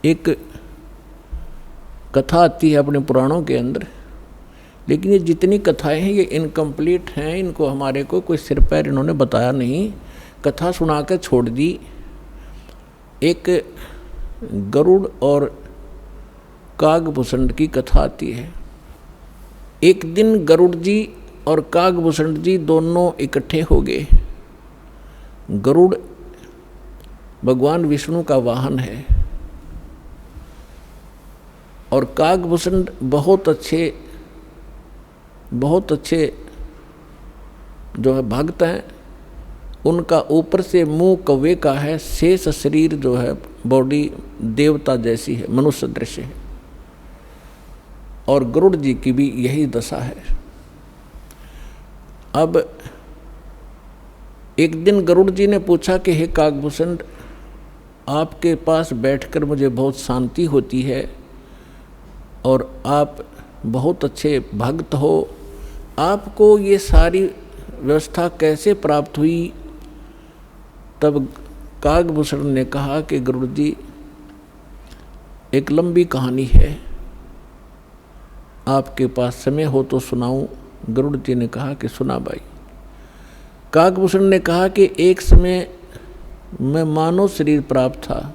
एक कथा आती है अपने पुराणों के अंदर, लेकिन ये जितनी कथाएं हैं ये इनकम्प्लीट हैं, इनको हमारे को कोई सिर पैर इन्होंने बताया नहीं, कथा सुना कर छोड़ दी। एक गरुड़ और कागभूषण की कथा आती है। एक दिन गरुड़ जी और कागभूषण जी दोनों इकट्ठे हो गए। गरुड़ भगवान विष्णु का वाहन है और कागभूषण बहुत अच्छे जो है भक्त हैं। उनका ऊपर से मुंह कौवे का है, शेष शरीर जो है बॉडी देवता जैसी है, मनुष्य दृश्य है। और गरुड़ जी की भी यही दशा है। अब एक दिन गरुड़ जी ने पूछा कि हे कागभूषण, आपके पास बैठकर मुझे बहुत शांति होती है और आप बहुत अच्छे भक्त हो, आपको ये सारी व्यवस्था कैसे प्राप्त हुई? तब कागभूषण ने कहा कि गरुड़ जी, एक लंबी कहानी है, आपके पास समय हो तो सुनाऊं? गरुड़ जी ने कहा कि सुना भाई। कागभूषण ने कहा कि एक समय मैं मानव शरीर प्राप्त था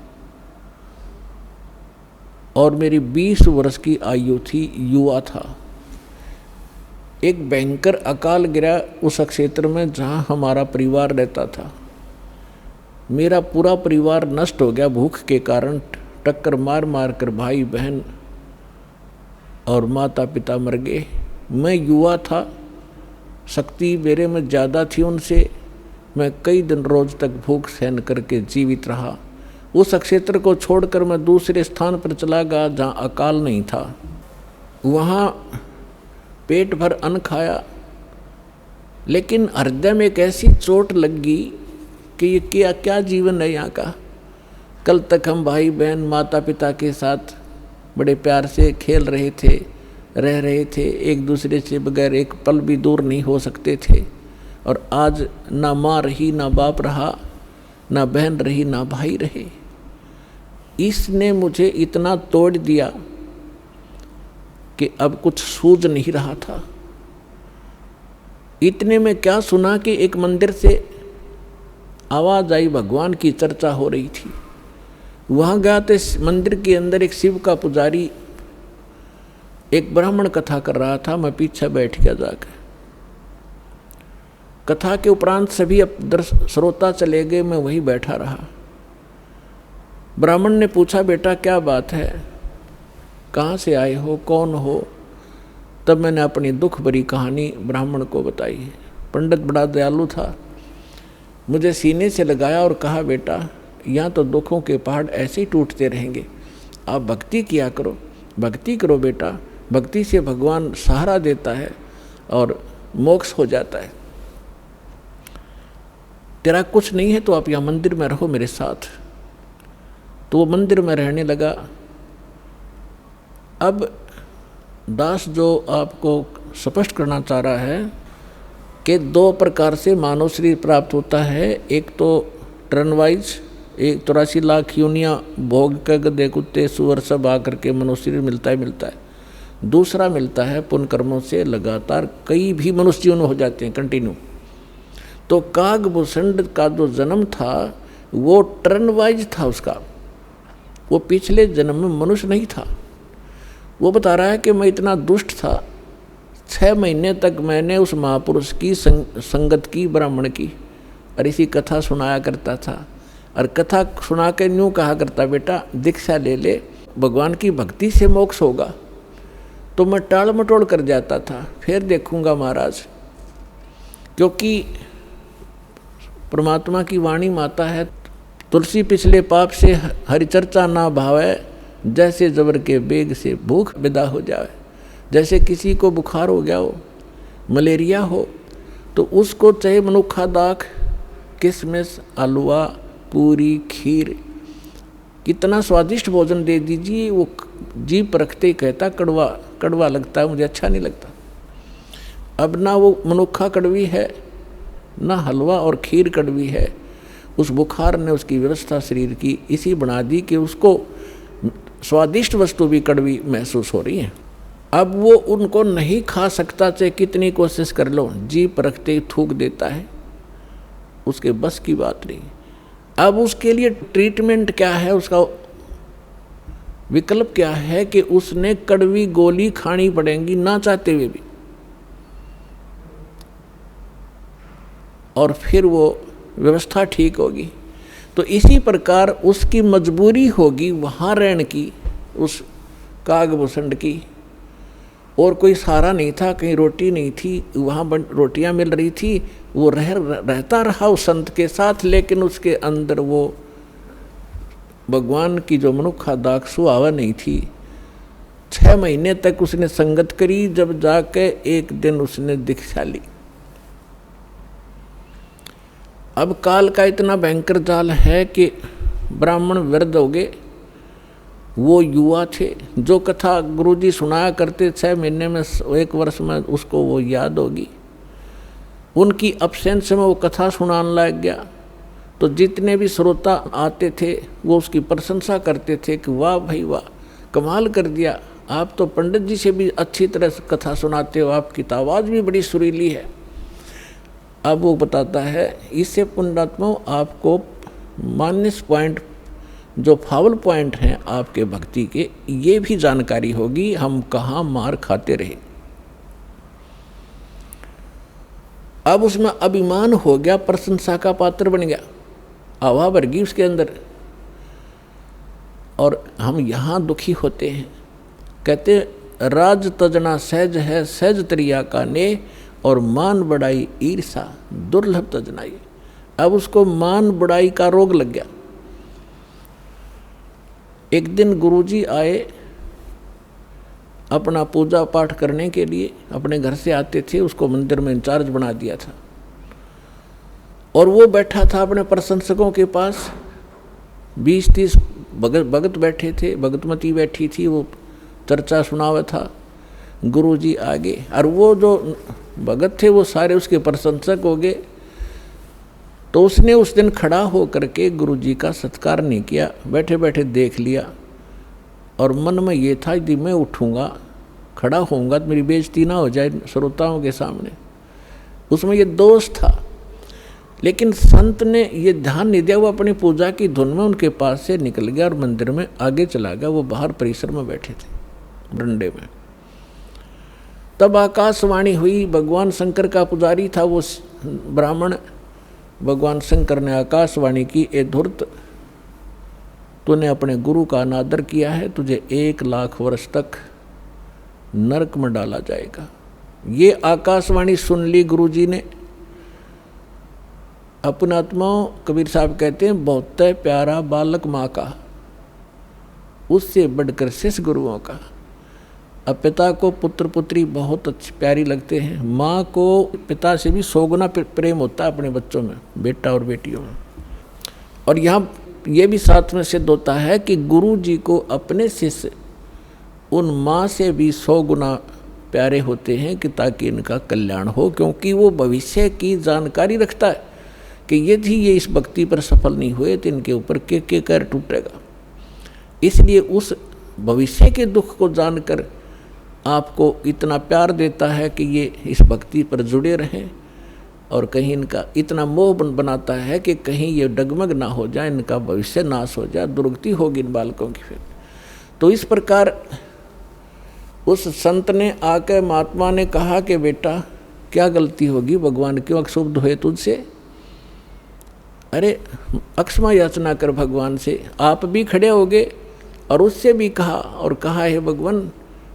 और मेरी 20 वर्ष की आयु थी, युवा था। एक भयंकर अकाल गिरा उस क्षेत्र में जहाँ हमारा परिवार रहता था। मेरा पूरा परिवार नष्ट हो गया भूख के कारण। टक्कर मार मार कर भाई बहन और माता पिता मर गए। मैं युवा था, शक्ति मेरे में ज़्यादा थी उनसे। मैं कई दिन रोज तक भूख सहन करके जीवित रहा। उस क्षेत्र को छोड़कर मैं दूसरे स्थान पर चला गया जहाँ अकाल नहीं था। वहाँ पेट भर अन्न खाया, लेकिन हृदय में एक ऐसी चोट लग गई कि ये क्या जीवन है यहाँ का। कल तक हम भाई बहन माता पिता के साथ बड़े प्यार से खेल रहे थे, रह रहे थे, एक दूसरे से बगैर एक पल भी दूर नहीं हो सकते थे। और आज ना माँ रही, ना बाप रहा, ना बहन रही, ना भाई रहे। इसने मुझे इतना तोड़ दिया कि अब कुछ सूझ नहीं रहा था। इतने में क्या सुना कि एक मंदिर से आवाज़ आई, भगवान की चर्चा हो रही थी। वहाँ गया तो मंदिर के अंदर एक शिव का पुजारी एक ब्राह्मण कथा कर रहा था। मैं पीछे बैठ गया जाकर। कथा के उपरांत सभी श्रोता चले गए, मैं वहीं बैठा रहा। ब्राह्मण ने पूछा, बेटा क्या बात है, कहाँ से आए हो, कौन हो? तब मैंने अपनी दुख भरी कहानी ब्राह्मण को बताई। पंडित बड़ा दयालु था, मुझे सीने से लगाया और कहा, बेटा यहाँ तो दुखों के पहाड़ ऐसे ही टूटते रहेंगे, आप भक्ति किया करो, भक्ति करो बेटा, भक्ति से भगवान सहारा देता है और मोक्ष हो जाता है। तेरा कुछ नहीं है तो आप यहाँ मंदिर में रहो मेरे साथ। तो वो मंदिर में रहने लगा। अब दास जो आपको स्पष्ट करना चाह रहा है कि 2 प्रकार से मानव शरीर प्राप्त होता है। एक तो टर्न वाइज, 83 लाख योनियाँ भोग कर गधे कुत्ते सुअर सब आकर के मनुष्य शरीर मिलता है। दूसरा मिलता है पुण्य कर्मों से, लगातार कई भी मनुष्य जीवन हो जाते हैं कंटिन्यू। तो कागभूषण का जो जन्म था वो टर्न वाइज था उसका, वो पिछले जन्म में मनुष्य नहीं था। वो बता रहा है कि मैं इतना दुष्ट था, 6 महीने तक मैंने उस महापुरुष की संगत की, ब्राह्मण की, और इसी कथा सुनाया करता था। और कथा सुना के यूँ कहा करता, बेटा दीक्षा ले ले, भगवान की भक्ति से मोक्ष होगा। तो मैं टाल मटोल कर जाता था, फिर देखूंगा महाराज, क्योंकि परमात्मा की वाणी माता है, तुलसी पिछले पाप से हरिचर्चा ना भावे, जैसे जबर के बेग से भूख विदा हो जाए। जैसे किसी को बुखार हो गया हो, मलेरिया हो, तो उसको चाहे मनुखा दाख, किशमिश, हलवा, पूरी, खीर, कितना स्वादिष्ट भोजन दे दीजिए, वो जीभ परखते ही कहता कड़वा कड़वा लगता है, मुझे अच्छा नहीं लगता। अब ना वो मनुखा कड़वी है, ना हलवा और खीर कड़वी है। उस बुखार ने उसकी व्यवस्था शरीर की इसी बना दी कि उसको स्वादिष्ट वस्तु भी कड़वी महसूस हो रही है। अब वो उनको नहीं खा सकता, चाहे कितनी कोशिश कर लो, जीभ रखते ही थूक देता है, उसके बस की बात नहीं। अब उसके लिए ट्रीटमेंट क्या है, उसका विकल्प क्या है कि उसने कड़वी गोली खानी पड़ेगी ना चाहते हुए भी, और फिर वो व्यवस्था ठीक होगी। तो इसी प्रकार उसकी मजबूरी होगी वहाँ रहने की, उस कागभूषण की, और कोई सहारा नहीं था, कहीं रोटी नहीं थी, वहाँ रोटियाँ मिल रही थी, वो रहता रहा उस संत के साथ, लेकिन उसके अंदर वो भगवान की जो मनुखा दाक्षु आवा नहीं थी। 6 महीने तक उसने संगत करी, जब जाके एक दिन उसने दीक्षा ली। अब काल का इतना भयंकर जाल है कि ब्राह्मण वृद्ध हो गए, वो युवा थे, जो कथा गुरुजी सुनाया करते 6 महीने में 1 वर्ष में उसको वो याद होगी। उनकी अब्सेंस में वो कथा सुनाने लग गया, तो जितने भी श्रोता आते थे वो उसकी प्रशंसा करते थे कि वाह भाई वाह, कमाल कर दिया, आप तो पंडित जी से भी अच्छी तरह से कथा सुनाते हो, आपकी तो आवाज़ भी बड़ी सुरीली है। अब वो बताता है, इससे पुण्यात्मा आपको माइनस पॉइंट, जो फाउल पॉइंट हैं आपके भक्ति के, ये भी जानकारी होगी, हम कहाँ मार खाते रहे। अब उसमें अभिमान हो गया, प्रशंसा का पात्र बन गया, हवा भर गई उसके अंदर। और हम यहाँ दुखी होते हैं, कहते राज तजना सहज है, सहज तरिया का ने, और मान बढ़ाई ईर्षा दुर्लभ तजनाई। अब उसको मान बढ़ाई का रोग लग गया। एक दिन गुरुजी आए अपना पूजा पाठ करने के लिए, अपने घर से आते थे, उसको मंदिर में इंचार्ज बना दिया था, और वो बैठा था अपने प्रशंसकों के पास। 20-30 भगत बैठे थे, भगतमती बैठी थी, वो चर्चा सुनावा था। गुरुजी आगे, और वो जो भगत थे वो सारे उसके प्रशंसक हो गए। तो उसने उस दिन खड़ा हो करके गुरुजी का सत्कार नहीं किया, बैठे बैठे देख लिया, और मन में ये था यदि मैं उठूँगा, खड़ा होऊंगा तो मेरी बेइज्जती ना हो जाए श्रोताओं के सामने। उसमें ये दोष था, लेकिन संत ने ये ध्यान नहीं दिया, वो अपनी पूजा की धुन में उनके पास से निकल गया और मंदिर में आगे चला गया। वो बाहर परिसर में बैठे थे बरंडे में। तब आकाशवाणी हुई, भगवान शंकर का पुजारी था वो ब्राह्मण। भगवान शंकर ने आकाशवाणी की, ए धूर्त, तूने अपने गुरु का अनादर किया है, तुझे 1 लाख वर्ष तक नरक में डाला जाएगा। ये आकाशवाणी सुन ली गुरुजी ने। अपना आत्माओं, कबीर साहब कहते हैं, बहुत प्यारा बालक माँ का, उससे बढ़कर शिष्य गुरुओं का। अब पिता को पुत्र पुत्री बहुत अच्छी प्यारी लगते हैं, माँ को पिता से भी 100 गुना प्रेम होता है अपने बच्चों में, बेटा और बेटियों में। और यहाँ ये भी साथ में सिद्ध होता है कि गुरु जी को अपने शिष्य उन माँ से भी 100 गुना प्यारे होते हैं, कि ताकि इनका कल्याण हो, क्योंकि वो भविष्य की जानकारी रखता है कि यदि ये इस भक्ति पर सफल नहीं हुए तो इनके ऊपर के कर टूटेगा। इसलिए उस भविष्य के दुख को जानकर आपको इतना प्यार देता है कि ये इस भक्ति पर जुड़े रहें, और कहीं इनका इतना मोह बनाता है कि कहीं ये डगमग ना हो जाए, इनका भविष्य नाश हो जाए, दुर्गति होगी इन बालकों की। फिर तो इस प्रकार उस संत ने आकर महात्मा ने कहा कि बेटा क्या गलती होगी, भगवान क्यों अक्षुब्ध हुए तुझसे? अरे अक्षमा याचना कर भगवान से। आप भी खड़े हो गए और उससे भी कहा, और कहा है भगवान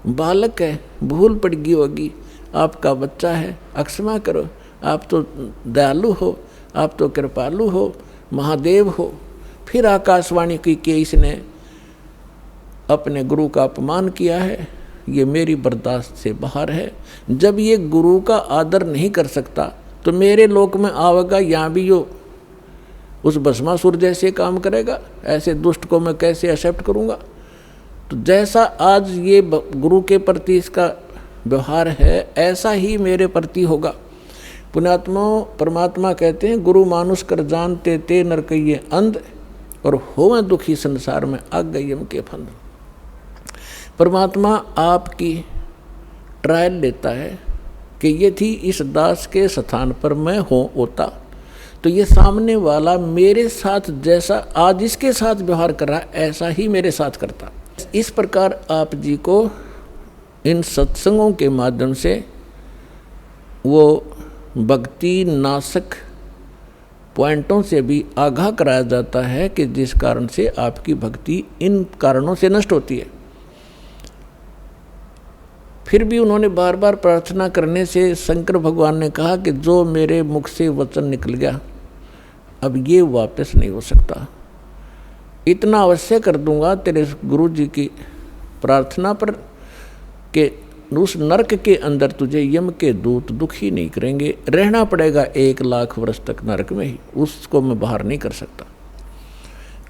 बालक है, भूल पड़ गई होगी, आपका बच्चा है, अक्षमा करो, आप तो दयालु हो, आप तो कृपालु हो, महादेव हो। फिर आकाशवाणी की कि इसने अपने गुरु का अपमान किया है, ये मेरी बर्दाश्त से बाहर है। जब ये गुरु का आदर नहीं कर सकता तो मेरे लोक में आवेगा, यहाँ भी यो उस भस्मासुर जैसे काम करेगा। ऐसे दुष्ट को मैं कैसे एक्सेप्ट करूँगा? तो जैसा आज ये गुरु के प्रति इसका व्यवहार है, ऐसा ही मेरे प्रति होगा। पुण्यात्मा परमात्मा कहते हैं, गुरु मानुष कर जानते ते नर कहिए अंध, और होवें दुखी संसार में आग गई यम के फंद। परमात्मा आपकी ट्रायल लेता है कि ये थी इस दास के स्थान पर मैं होता तो ये सामने वाला मेरे साथ जैसा आज इसके साथ व्यवहार कर रहा है ऐसा ही मेरे साथ करता। इस प्रकार आप जी को इन सत्संगों के माध्यम से वो भक्ति नाशक पॉइंटों से भी आगाह कराया जाता है कि जिस कारण से आपकी भक्ति इन कारणों से नष्ट होती है। फिर भी उन्होंने बार बार प्रार्थना करने से शंकर भगवान ने कहा कि जो मेरे मुख से वचन निकल गया अब ये वापस नहीं हो सकता। इतना अवश्य कर दूंगा तेरे गुरु जी की प्रार्थना पर कि उस नरक के अंदर तुझे यम के दूत दुखी नहीं करेंगे। रहना पड़ेगा 1,00,000 वर्ष तक नरक में ही, उसको मैं बाहर नहीं कर सकता।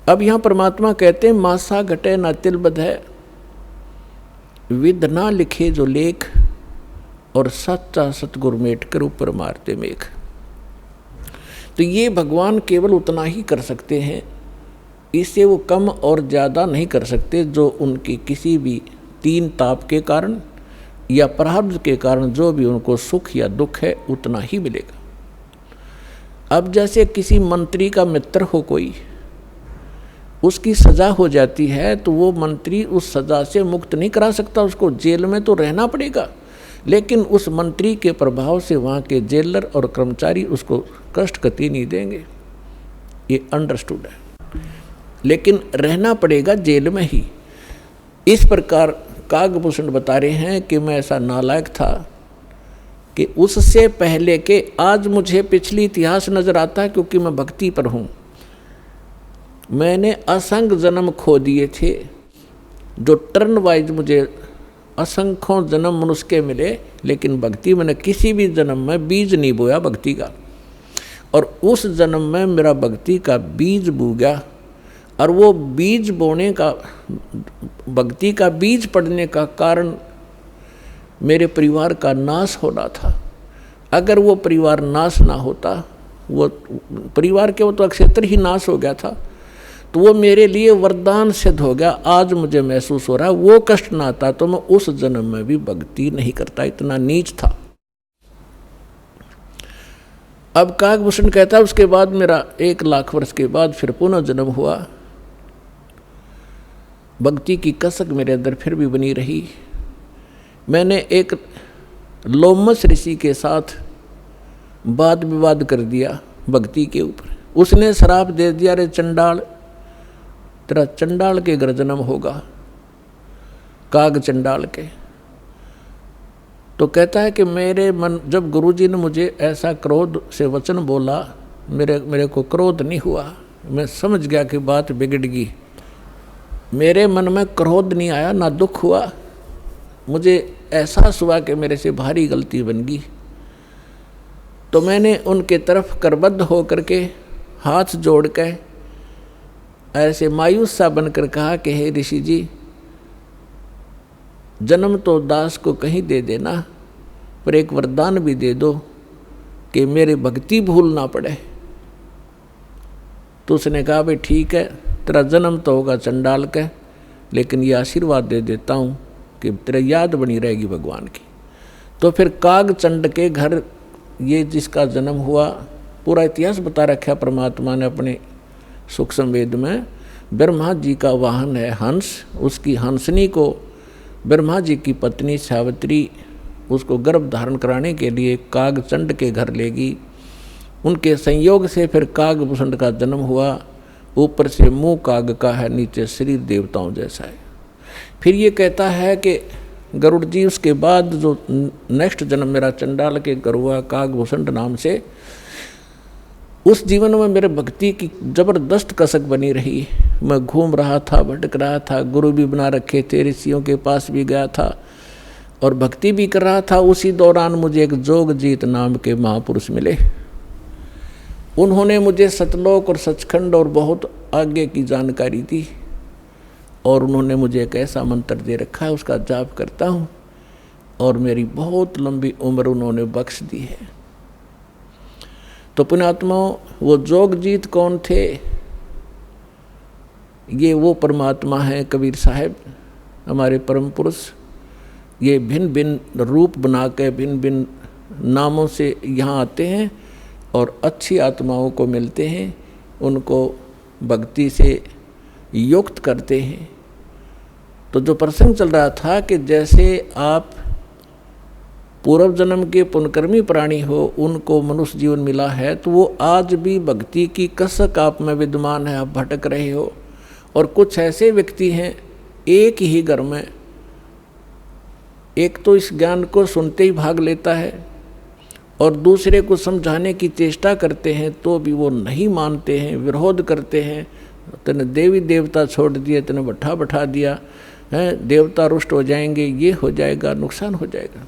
अब यहाँ परमात्मा कहते हैं मासा घटे ना तिल बध है, विद ना लिखे जो लेख, और सच्चा सतगुरु मेट कर ऊपर मारते मेघ। तो ये भगवान केवल उतना ही कर सकते हैं, इससे वो कम और ज़्यादा नहीं कर सकते। जो उनकी किसी भी 3 ताप के कारण या प्रारब्ध के कारण जो भी उनको सुख या दुख है उतना ही मिलेगा। अब जैसे किसी मंत्री का मित्र हो कोई, उसकी सज़ा हो जाती है तो वो मंत्री उस सज़ा से मुक्त नहीं करा सकता, उसको जेल में तो रहना पड़ेगा। लेकिन उस मंत्री के प्रभाव से वहाँ के जेलर और कर्मचारी उसको कष्ट कति नहीं देंगे, ये अंडरस्टूड है। लेकिन रहना पड़ेगा जेल में ही। इस प्रकार कागभूषण बता रहे हैं कि मैं ऐसा नालायक था कि उससे पहले के आज मुझे पिछली इतिहास नज़र आता है, क्योंकि मैं भक्ति पर हूँ। मैंने असंख्य जन्म खो दिए थे, जो टर्न वाइज मुझे असंख्यों जन्म मनुष्य के मिले, लेकिन भक्ति मैंने किसी भी जन्म में बीज नहीं बोया भक्ति का। और उस जन्म में मेरा भक्ति का बीज बो गया, और वो बीज बोने का, भक्ति का बीज पड़ने का कारण मेरे परिवार का नाश होना था। अगर वो परिवार नाश ना होता, वो परिवार के वो तो क्षेत्र ही नाश हो गया था, तो वो मेरे लिए वरदान सिद्ध हो गया। आज मुझे महसूस हो रहा है वो कष्ट ना आता तो मैं उस जन्म में भी भक्ति नहीं करता, इतना नीच था। अब कागभूषण कहता है उसके बाद मेरा 1,00,000 वर्ष के बाद फिर पुनः जन्म हुआ। भक्ति की कसक मेरे अंदर फिर भी बनी रही। मैंने एक लोमस ऋषि के साथ वाद विवाद कर दिया भक्ति के ऊपर। उसने श्राप दे दिया, रे चंडाल, तेरा चंडाल के घर जन्म होगा, काग चंडाल के। तो कहता है कि मेरे मन, जब गुरुजी ने मुझे ऐसा क्रोध से वचन बोला, मेरे को क्रोध नहीं हुआ। मैं समझ गया कि बात बिगड़ गई। मेरे मन में क्रोध नहीं आया, ना दुख हुआ। मुझे एहसास हुआ कि मेरे से भारी गलती बन गई। तो मैंने उनके तरफ करबद्ध होकर के हाथ जोड़ के ऐसे मायूस सा बनकर कहा कि हे ऋषि जी, जन्म तो दास को कहीं दे देना, पर एक वरदान भी दे दो कि मेरी भक्ति भूल ना पड़े। तो उसने कहा भाई ठीक है, तेरा जन्म तो होगा चंडाल का, लेकिन ये आशीर्वाद दे देता हूँ कि तेरे याद बनी रहेगी भगवान की। तो फिर काग चंड के घर ये जिसका जन्म हुआ, पूरा इतिहास बता रखा परमात्मा ने अपने सुख संवेद में। ब्रह्मा जी का वाहन है हंस, उसकी हंसनी को ब्रह्मा जी की पत्नी सावित्री उसको गर्भ धारण कराने के लिए कागचंड के घर लेगी। उनके संयोग से फिर कागभूषण का जन्म हुआ। ऊपर से मुंह काग का है, नीचे शरीर देवताओं जैसा है। फिर ये कहता है कि गरुड़ जी उसके बाद जो नेक्स्ट जन्म मेरा चंडाल के घर हुआ कागभूषण नाम से, उस जीवन में मेरे भक्ति की जबरदस्त कसक बनी रही। मैं घूम रहा था, भटक रहा था, गुरु भी बना रखे थे, ऋषियों के पास भी गया था और भक्ति भी कर रहा था। उसी दौरान मुझे एक जोगजीत नाम के महापुरुष मिले। उन्होंने मुझे सतलोक और सचखंड और बहुत आगे की जानकारी दी, और उन्होंने मुझे एक ऐसा मंत्र दे रखा है, उसका जाप करता हूँ और मेरी बहुत लंबी उम्र उन्होंने बख्श दी है। तो पुण्यात्माओं, वो जोगजीत कौन थे? ये वो परमात्मा है कबीर साहब, हमारे परम पुरुष। ये भिन्न भिन्न रूप बना के भिन्न भिन्न नामों से यहाँ आते हैं और अच्छी आत्माओं को मिलते हैं, उनको भक्ति से युक्त करते हैं। तो जो प्रसंग चल रहा था कि जैसे आप पूर्व जन्म के पुण्यकर्मी प्राणी हो, उनको मनुष्य जीवन मिला है, तो वो आज भी भक्ति की कसक आप में विद्यमान है, आप भटक रहे हो। और कुछ ऐसे व्यक्ति हैं एक ही घर में, एक तो इस ज्ञान को सुनते ही भाग लेता है और दूसरे को समझाने की चेष्टा करते हैं तो भी वो नहीं मानते हैं, विरोध करते हैं। तने देवी देवता छोड़ दिए, तने बैठा दिया है, देवता रुष्ट हो जाएंगे, ये हो जाएगा, नुकसान हो जाएगा,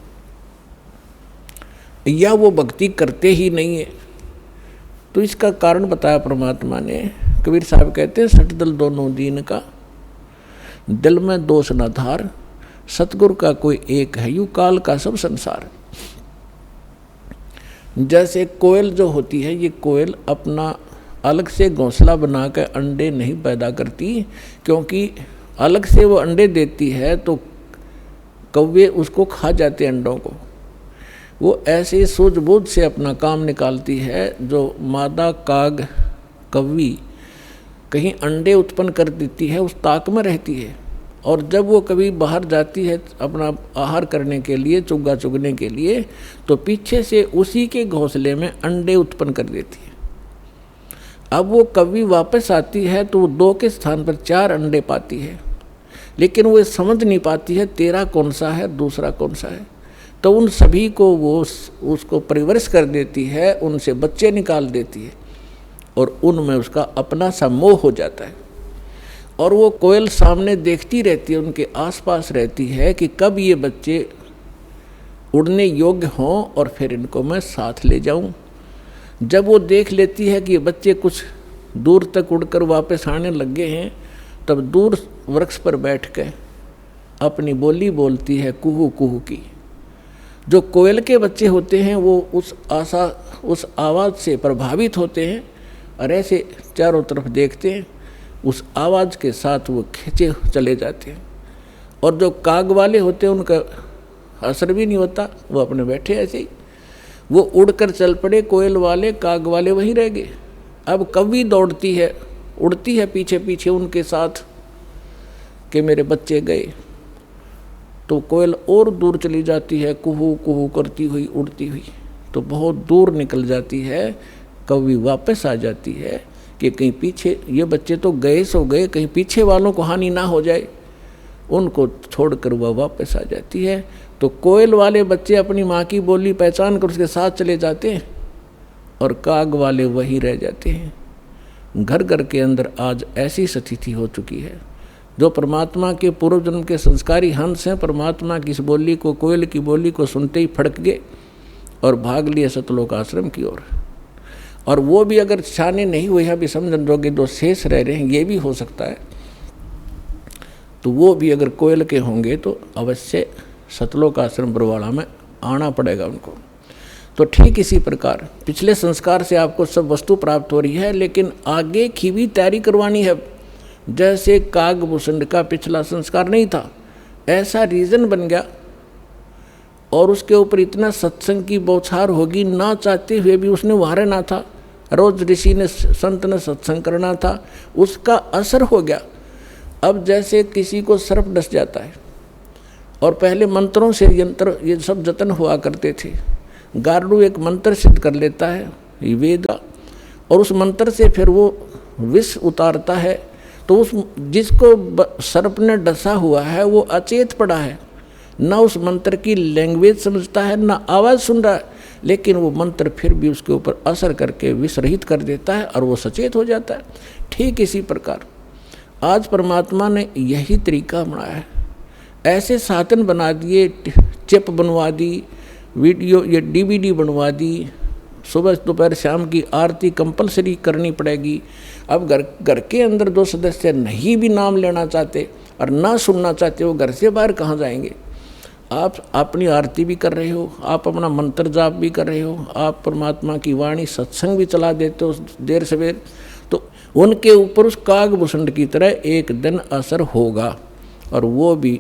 या वो भक्ति करते ही नहीं है। तो इसका कारण बताया परमात्मा ने। कबीर साहब कहते हैं, सठ दल दोनों दीन का, दिल में दोष न धार, सतगुरु का कोई एक है, यू काल का सब संसार। जैसे कोयल जो होती है, ये कोयल अपना अलग से घोंसला बना कर अंडे नहीं पैदा करती, क्योंकि अलग से वो अंडे देती है तो कौवे उसको खा जाते अंडों को। वो ऐसे सूझबूझ से अपना काम निकालती है। जो मादा काग कौवी कहीं अंडे उत्पन्न कर देती है, उस ताक में रहती है, और जब वो कभी बाहर जाती है अपना आहार करने के लिए, चुग्गा चुगने के लिए, तो पीछे से उसी के घोंसले में अंडे उत्पन्न कर देती है। अब वो कौवी वापस आती है तो वो 2 के स्थान पर 4 अंडे पाती है, लेकिन वो समझ नहीं पाती है तेरा कौन सा है, दूसरा कौन सा है। तो उन सभी को वो उसको परिवरिश कर देती है, उनसे बच्चे निकाल देती है और उनमें उसका अपना सा मोह हो जाता है। और वो कोयल सामने देखती रहती है, उनके आसपास रहती है कि कब ये बच्चे उड़ने योग्य हों और फिर इनको मैं साथ ले जाऊं। जब वो देख लेती है कि ये बच्चे कुछ दूर तक उड़कर वापस आने लग गए हैं, तब दूर वृक्ष पर बैठ के अपनी बोली बोलती है कुहू कुहू की। जो कोयल के बच्चे होते हैं वो उस आवाज़ से प्रभावित होते हैं और ऐसे चारों तरफ देखते हैं, उस आवाज़ के साथ वो खींचे चले जाते हैं। और जो काग वाले होते हैं उनका असर भी नहीं होता, वो अपने बैठे ऐसे ही, वो उड़कर चल पड़े। कोयल वाले काग वाले वहीं रह गए। अब कौवी दौड़ती है, उड़ती है पीछे पीछे उनके साथ कि मेरे बच्चे गए, तो कोयल और दूर चली जाती है, कुहू कुहू करती हुई उड़ती हुई, तो बहुत दूर निकल जाती है। कौवी वापस आ जाती है कि कहीं पीछे ये बच्चे तो गए सो गए, कहीं पीछे वालों को हानि ना हो जाए, उनको छोड़कर वह वापस आ जाती है। तो कोयल वाले बच्चे अपनी माँ की बोली पहचान कर उसके साथ चले जाते हैं और काग वाले वहीं रह जाते हैं। घर घर के अंदर आज ऐसी स्थिति हो चुकी है। जो परमात्मा के पूर्व जन्म के संस्कारी हंस हैं, परमात्मा की इस बोली को, कोयल की बोली को सुनते ही फड़क गए और भाग लिए सतलोक आश्रम की ओर। और वो भी अगर छाने नहीं हुए हैं, अभी समझन जोगे दो शेष रह रहे हैं, ये भी हो सकता है, तो वो भी अगर कोयल के होंगे तो अवश्य सतलोक आश्रम बरवाड़ा में आना पड़ेगा उनको। तो ठीक इसी प्रकार पिछले संस्कार से आपको सब वस्तु प्राप्त हो रही है, लेकिन आगे की भी तैयारी करवानी है। जैसे कागभूषण का पिछला संस्कार नहीं था, ऐसा रीजन बन गया और उसके ऊपर इतना सत्संग की बौछार होगी, ना चाहते हुए भी उसने वहाँ रहना था। रोज ऋषि ने संत ने सत्संग करना था, उसका असर हो गया। अब जैसे किसी को सर्प डस जाता है और पहले मंत्रों से यंत्र ये सब जतन हुआ करते थे, गारुड़ एक मंत्र सिद्ध कर लेता है वेद का, और उस मंत्र से फिर वो विष उतारता है। तो उस जिसको सर्प ने डसा हुआ है वो अचेत पड़ा है, ना उस मंत्र की लैंग्वेज समझता है, ना आवाज़ सुन रहा है, लेकिन वो मंत्र फिर भी उसके ऊपर असर करके विष रहित कर देता है और वो सचेत हो जाता है। ठीक इसी प्रकार आज परमात्मा ने यही तरीका बनाया है। ऐसे साधन बना दिए, चिप बनवा दी, वीडियो ये DVD बनवा दी, सुबह दोपहर शाम की आरती कंपलसरी करनी पड़ेगी। अब घर के अंदर जो सदस्य नहीं भी नाम लेना चाहते और ना सुनना चाहते, वो घर से बाहर कहाँ जाएंगे। आप अपनी आरती भी कर रहे हो, आप अपना मंत्र जाप भी कर रहे हो, आप परमात्मा की वाणी सत्संग भी चला देते हो देर सवेर, तो उनके ऊपर उस कागभूषण की तरह एक दिन असर होगा, और वो भी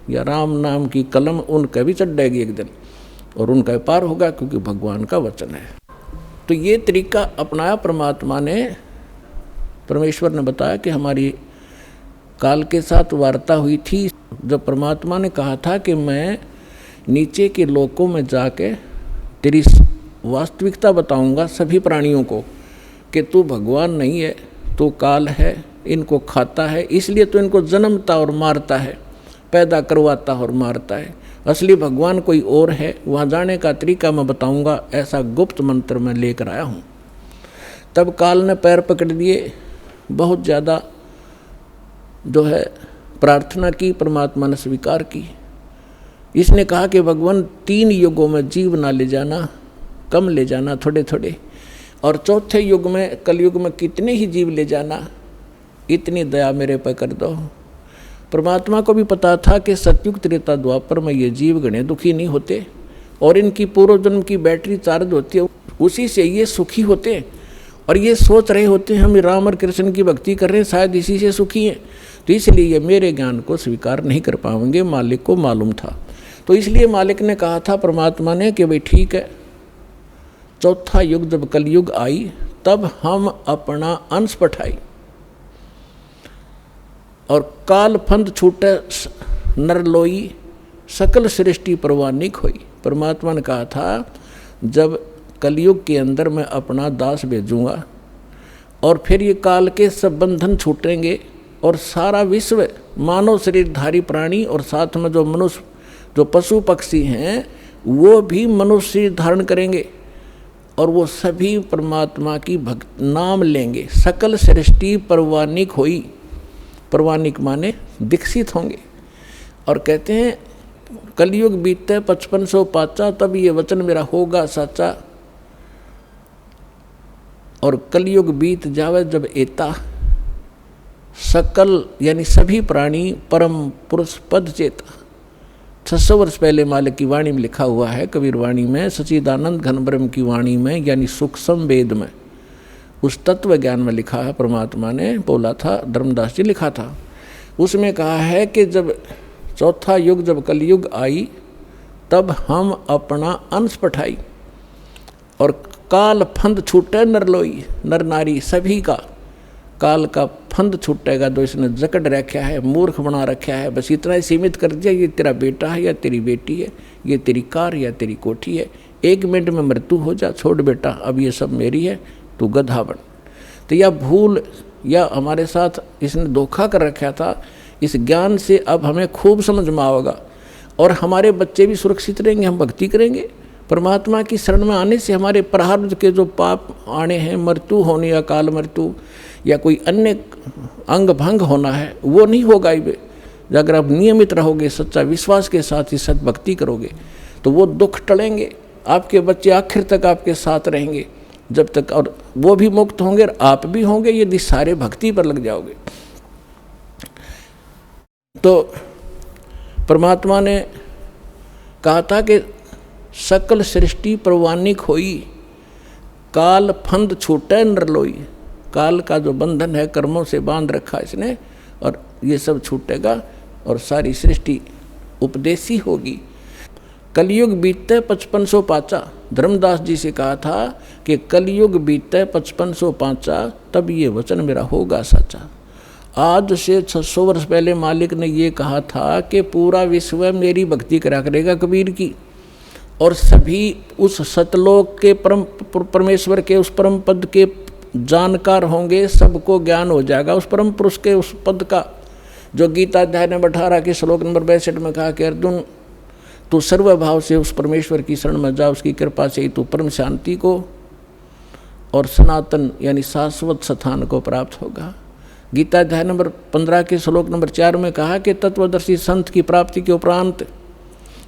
या राम नाम की कलम उनका भी चढ़ेगी एक दिन, और उनका पार होगा, क्योंकि भगवान का वचन है। तो ये तरीका अपनाया परमात्मा ने। परमेश्वर ने बताया कि हमारी काल के साथ वार्ता हुई थी, जब परमात्मा ने कहा था कि मैं नीचे के लोकों में जाके तेरी वास्तविकता बताऊंगा सभी प्राणियों को कि तू भगवान नहीं है, तू काल है, इनको खाता है, इसलिए तो इनको जन्मता और मारता है, पैदा करवाता और मारता है। असली भगवान कोई और है, वहाँ जाने का तरीका मैं बताऊंगा, ऐसा गुप्त मंत्र मैं लेकर आया हूँ। तब काल ने पैर पकड़ दिए, बहुत ज़्यादा जो है प्रार्थना की, परमात्मा ने स्वीकार की। इसने कहा कि भगवान 3 युगों में जीव ना ले जाना, कम ले जाना थोड़े थोड़े, और चौथे युग में कलयुग में कितने ही जीव ले जाना, इतनी दया मेरे पर कर दो। परमात्मा को भी पता था कि सतयुग त्रेता द्वापर में ये जीव गणे दुखी नहीं होते, और इनकी पूर्व जन्म की बैटरी चार्ज होती है, उसी से ये सुखी होते, और ये सोच रहे होते हैं हम राम और कृष्ण की भक्ति कर रहे हैं, शायद इसी से सुखी हैं, तो इसलिए ये मेरे ज्ञान को स्वीकार नहीं कर पाएंगे। मालिक को मालूम था, तो इसलिए मालिक ने कहा था परमात्मा ने कि भाई ठीक है, चौथा युग जब कलयुग आई तब हम अपना अंश पठाई, और काल फंद छूटे नरलोई, सकल सृष्टि परवानिक हुई। परमात्मा ने कहा था जब कलयुग के अंदर मैं अपना दास भेजूंगा, और फिर ये काल के सब बंधन छूटेंगे, और सारा विश्व मानव शरीरधारी प्राणी और साथ में जो मनुष्य, जो पशु पक्षी हैं, वो भी मनुष्य धारण करेंगे, और वो सभी परमात्मा की भक्त नाम लेंगे। सकल सृष्टि परवानिक हुई, परवानिक माने विकसित होंगे। और कहते हैं कलयुग बीतते 5500 पाचा, तब ये वचन मेरा होगा सच्चा, और कलयुग बीत जावे जब एता, सकल यानी सभी प्राणी परम पुरुष पद चेता। 600 वर्ष पहले मालिक की वाणी में लिखा हुआ है, कबीर वाणी में, सच्चिदानंद घन ब्रह्म की वाणी में, यानी सूक्ष्म वेद में, उस तत्व ज्ञान में लिखा है, परमात्मा ने बोला था, धर्मदास जी लिखा था, उसमें कहा है कि जब चौथा युग जब कलयुग आई तब हम अपना अंश पठाई, और काल फंद छूटे नरलोई, नर नारी सभी का काल का फंद छूटेगा, जो इसने जकड़ रखा है, मूर्ख बना रखा है, बस इतना ही सीमित कर दिया, ये तेरा बेटा है या तेरी बेटी है, ये तेरी कार या तेरी कोठी है, 1 मिनट में मृत्यु हो जा, छोड़ बेटा, अब ये सब मेरी है, तू गधा बन। तो यह भूल या हमारे साथ इसने धोखा कर रखा था, इस ज्ञान से अब हमें खूब समझ में आएगा, और हमारे बच्चे भी सुरक्षित रहेंगे, हम भक्ति करेंगे। परमात्मा की शरण में आने से हमारे प्रारब्ध के जो पाप आने हैं, मृत्यु होने या काल मृत्यु या कोई अन्य अंग भंग होना है, वो नहीं होगा ही। अगर आप नियमित रहोगे, सच्चा विश्वास के साथ ही सद्भक्ति करोगे, तो वो दुख टलेंगे, आपके बच्चे आखिर तक आपके साथ रहेंगे जब तक, और वो भी मुक्त होंगे और आप भी होंगे, यदि सारे भक्ति पर लग जाओगे। तो परमात्मा ने कहा था कि सकल सृष्टि परवानिक होई, काल फंद छूटे नरलोई, काल का जो बंधन है कर्मों से बांध रखा इसने, और ये सब छूटेगा और सारी सृष्टि उपदेशी होगी। कलयुग बीतते 5500 पाचा, धर्मदास जी से कहा था कि कलयुग बीतते 5500 पाचा, तब ये वचन मेरा होगा सच्चा। आज से 600 वर्ष पहले मालिक ने ये कहा था कि पूरा विश्व मेरी भक्ति करा करेगा कबीर की, और सभी उस सतलोक के परमेश्वर के उस परम पद के जानकार होंगे, सबको ज्ञान हो जाएगा उस परम पुरुष के उस पद का, जो गीता अध्याय नंबर 18 के श्लोक नंबर 62 में कहा कि अर्जुन तू सर्वभाव से उस परमेश्वर की शरण में जा, उसकी कृपा से ही तू परम शांति को और सनातन यानी शाश्वत स्थान को प्राप्त होगा। गीता अध्याय नंबर 15 के श्लोक नंबर 4 में कहा कि तत्वदर्शी संत की प्राप्ति के उपरांत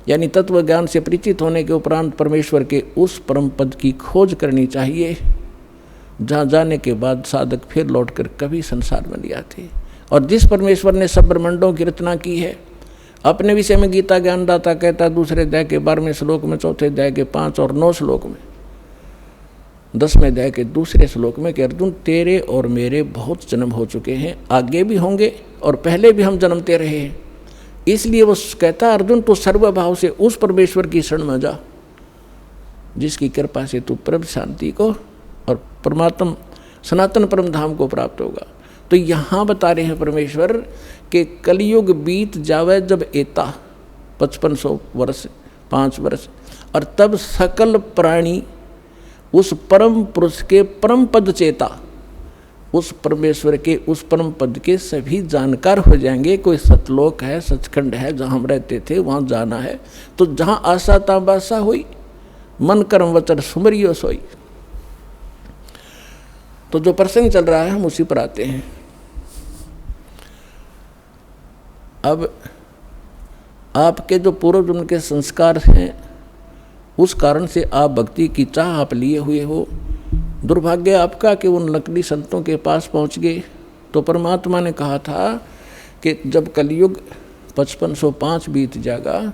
यानी तत्व ज्ञान से परिचित होने के उपरांत परमेश्वर के उस परम पद की खोज करनी चाहिए, जहाँ जाने के बाद साधक फिर लौटकर कभी संसार में नहीं आते। और जिस परमेश्वर ने सब ब्रह्मांडों की रचना की है, अपने विषय में गीता ज्ञानदाता कहता दूसरे अध्याय के 12वें श्लोक में, चौथे अध्याय के 5 और 9 श्लोक में 10वें अध्याय के दूसरे श्लोक में कि अर्जुन तेरे और मेरे बहुत जन्म हो चुके हैं, आगे भी होंगे और पहले भी हम जन्मते रहे हैं। इसलिए वो कहता अर्जुन तू सर्वभाव से उस परमेश्वर की शरण में जा जिसकी कृपा से तू परम शांति को और परमात्म सनातन परम धाम को प्राप्त होगा। तो यहाँ बता रहे हैं परमेश्वर कि कलयुग बीत जावे जब एता 5500 वर्ष 5 वर्ष, और तब सकल प्राणी उस परम पुरुष के परम पद चेता, उस परमेश्वर के उस परम पद के सभी जानकार हो जाएंगे। कोई सतलोक है, सचखंड है जहाँ हम रहते थे, वहाँ जाना है। तो जहाँ आशा ताबाशा हुई, मन कर्म वचन सुमरियो सोई। तो जो प्रसंग चल रहा है हम उसी पर आते हैं। अब आपके जो पूर्व जन्म के संस्कार हैं उस कारण से आप भक्ति की चाह आप लिए हुए हो। दुर्भाग्य आपका कि उन नकली संतों के पास पहुंच गए। तो परमात्मा ने कहा था कि जब कलयुग 5505 बीत जाएगा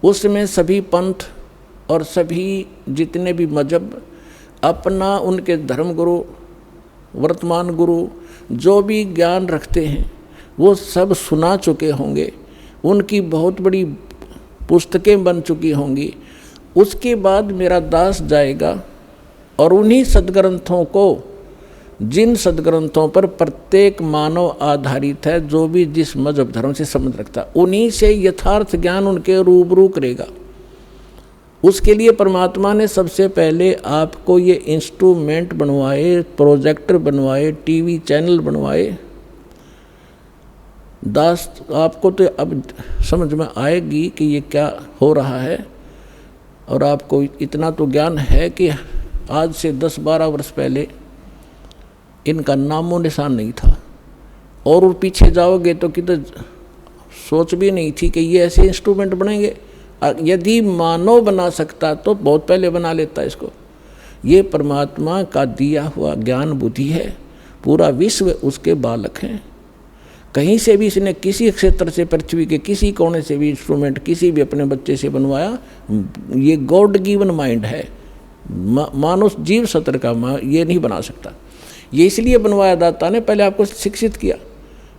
उस समय सभी पंथ और सभी जितने भी मजहब अपना उनके धर्म गुरु वर्तमान गुरु जो भी ज्ञान रखते हैं वो सब सुना चुके होंगे, उनकी बहुत बड़ी पुस्तकें बन चुकी होंगी। उसके बाद मेरा दास जाएगा और उन्हीं सद्ग्रंथों को, जिन सद्ग्रंथों पर प्रत्येक मानव आधारित है, जो भी जिस मजहब धर्म से संबंध रखता है, उन्हीं से यथार्थ ज्ञान उनके रूबरू करेगा। उसके लिए परमात्मा ने सबसे पहले आपको ये इंस्ट्रूमेंट बनवाए, प्रोजेक्टर बनवाए, टीवी चैनल बनवाए। दास आपको तो अब समझ में आएगी कि ये क्या हो रहा है, और आपको इतना तो ज्ञान है कि आज से 10-12 वर्ष पहले इनका नामो निशान नहीं था, और पीछे जाओगे तो कि तो सोच भी नहीं थी कि ये ऐसे इंस्ट्रूमेंट बनेंगे। यदि मानव बना सकता तो बहुत पहले बना लेता इसको। ये परमात्मा का दिया हुआ ज्ञान बुद्धि है, पूरा विश्व उसके बालक हैं। कहीं से भी इसने किसी क्षेत्र से, पृथ्वी के किसी कोने से भी इंस्ट्रूमेंट किसी भी अपने बच्चे से बनवाया, ये गॉड गिवन माइंड है। मानुष जीव सत्र का ये नहीं बना सकता। ये इसलिए बनवाया दाता ने, पहले आपको शिक्षित किया।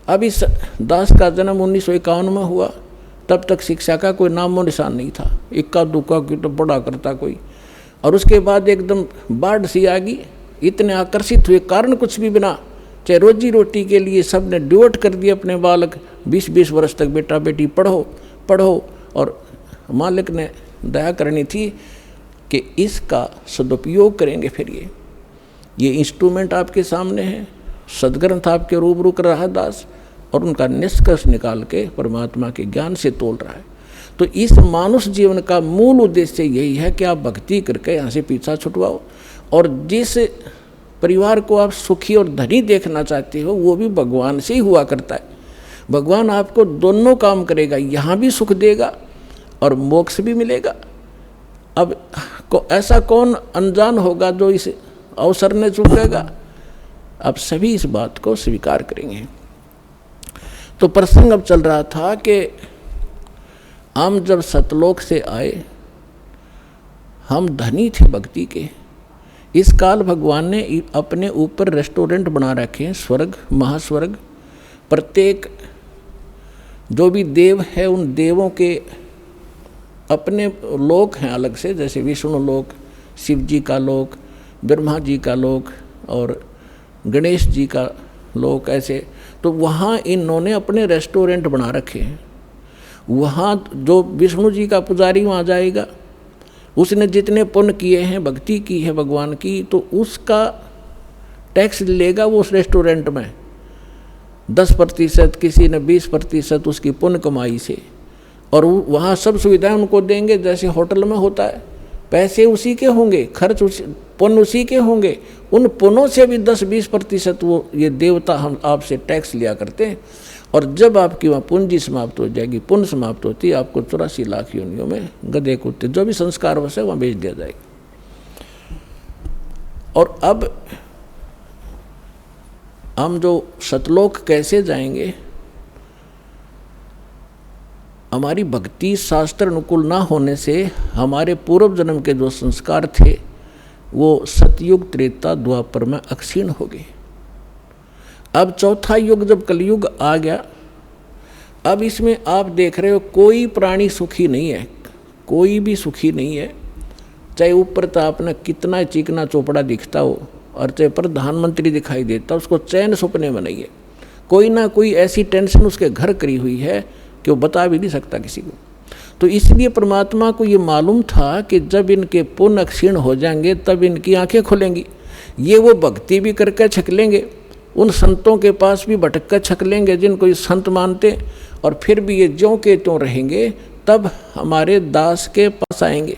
अब इस दास का जन्म 1951 में हुआ, तब तक शिक्षा का कोई नामो निशान नहीं था। इक्का दुक्का की तो बड़ा करता कोई, और उसके बाद एकदम बाढ़ सी आ गई। इतने आकर्षित हुए, कारण कुछ भी बिना, चाहे रोजी रोटी के लिए सब ने डिवोट कर दिए अपने बालक। 20-20 वर्ष तक बेटा बेटी पढ़ो पढ़ो, और मालिक ने दया करनी थी कि इसका सदुपयोग करेंगे। फिर ये इंस्ट्रूमेंट आपके सामने है, सदग्रंथ आपके रूबरू कर रहा है दास, और उनका निष्कर्ष निकाल के परमात्मा के ज्ञान से तोल रहा है। तो इस मानुष जीवन का मूल उद्देश्य यही है कि आप भक्ति करके यहाँ से पीछा छुटवाओ, और जिस परिवार को आप सुखी और धनी देखना चाहते हो वो भी भगवान से ही हुआ करता है। भगवान आपको दोनों काम करेगा, यहाँ भी सुख देगा और मोक्ष भी मिलेगा। अब ऐसा कौन अनजान होगा जो इस अवसर ने चूकेगा? अब सभी इस बात को स्वीकार करेंगे। तो प्रसंग अब चल रहा था कि हम जब सतलोक से आए, हम धनी थे भक्ति के। इस काल भगवान ने अपने ऊपर रेस्टोरेंट बना रखे हैं, स्वर्ग महास्वर्ग। प्रत्येक जो भी देव है उन देवों के अपने लोक हैं अलग से, जैसे विष्णु लोक, शिव जी का लोक, ब्रह्मा जी का लोक और गणेश जी का लोक, ऐसे। तो वहाँ इन्होंने अपने रेस्टोरेंट बना रखे हैं। वहाँ जो विष्णु जी का पुजारी वहाँ जाएगा, उसने जितने पुण्य किए हैं, भक्ति की है भगवान की, तो उसका टैक्स लेगा वो उस रेस्टोरेंट में 10%, किसी ने 20% उसकी पुण्य कमाई से, और वहाँ सब सुविधाएं उनको देंगे जैसे होटल में होता है। पैसे उसी के होंगे, खर्च पुण्य उसी के होंगे। उन पुण्यों से भी 10-20% वो ये देवता हम आपसे टैक्स लिया करते हैं। और जब आपकी वहाँ पूंजी समाप्त हो जाएगी, पुण्य समाप्त होती है, आपको 84 लाख योनियों में गधे कुत्ते जो भी संस्कार वश है वहाँ भेज दिया जाएगा। और अब हम जो सतलोक कैसे जाएंगे, हमारी भक्ति शास्त्र अनुकूल ना होने से हमारे पूर्व जन्म के जो संस्कार थे वो सतयुग त्रेता द्वापर में अक्षीण हो गए। अब चौथा युग जब कलयुग आ गया, अब इसमें आप देख रहे हो कोई प्राणी सुखी नहीं है, कोई भी सुखी नहीं है। चाहे ऊपर तो आपने कितना चिकना चोपड़ा दिखता हो और चाहे प्रधानमंत्री दिखाई देता, उसको चैन सपने में नहीं है। कोई ना कोई ऐसी टेंशन उसके घर करी हुई है कि वो बता भी नहीं सकता किसी को। तो इसलिए परमात्मा को ये मालूम था कि जब इनके पुण्य क्षीण हो जाएंगे तब इनकी आंखें खुलेंगी। ये वो भक्ति भी करके छक लेंगे, उन संतों के पास भी भटक कर छक लेंगे जिनको ये संत मानते, और फिर भी ये ज्यों के त्यों रहेंगे, तब हमारे दास के पास आएंगे।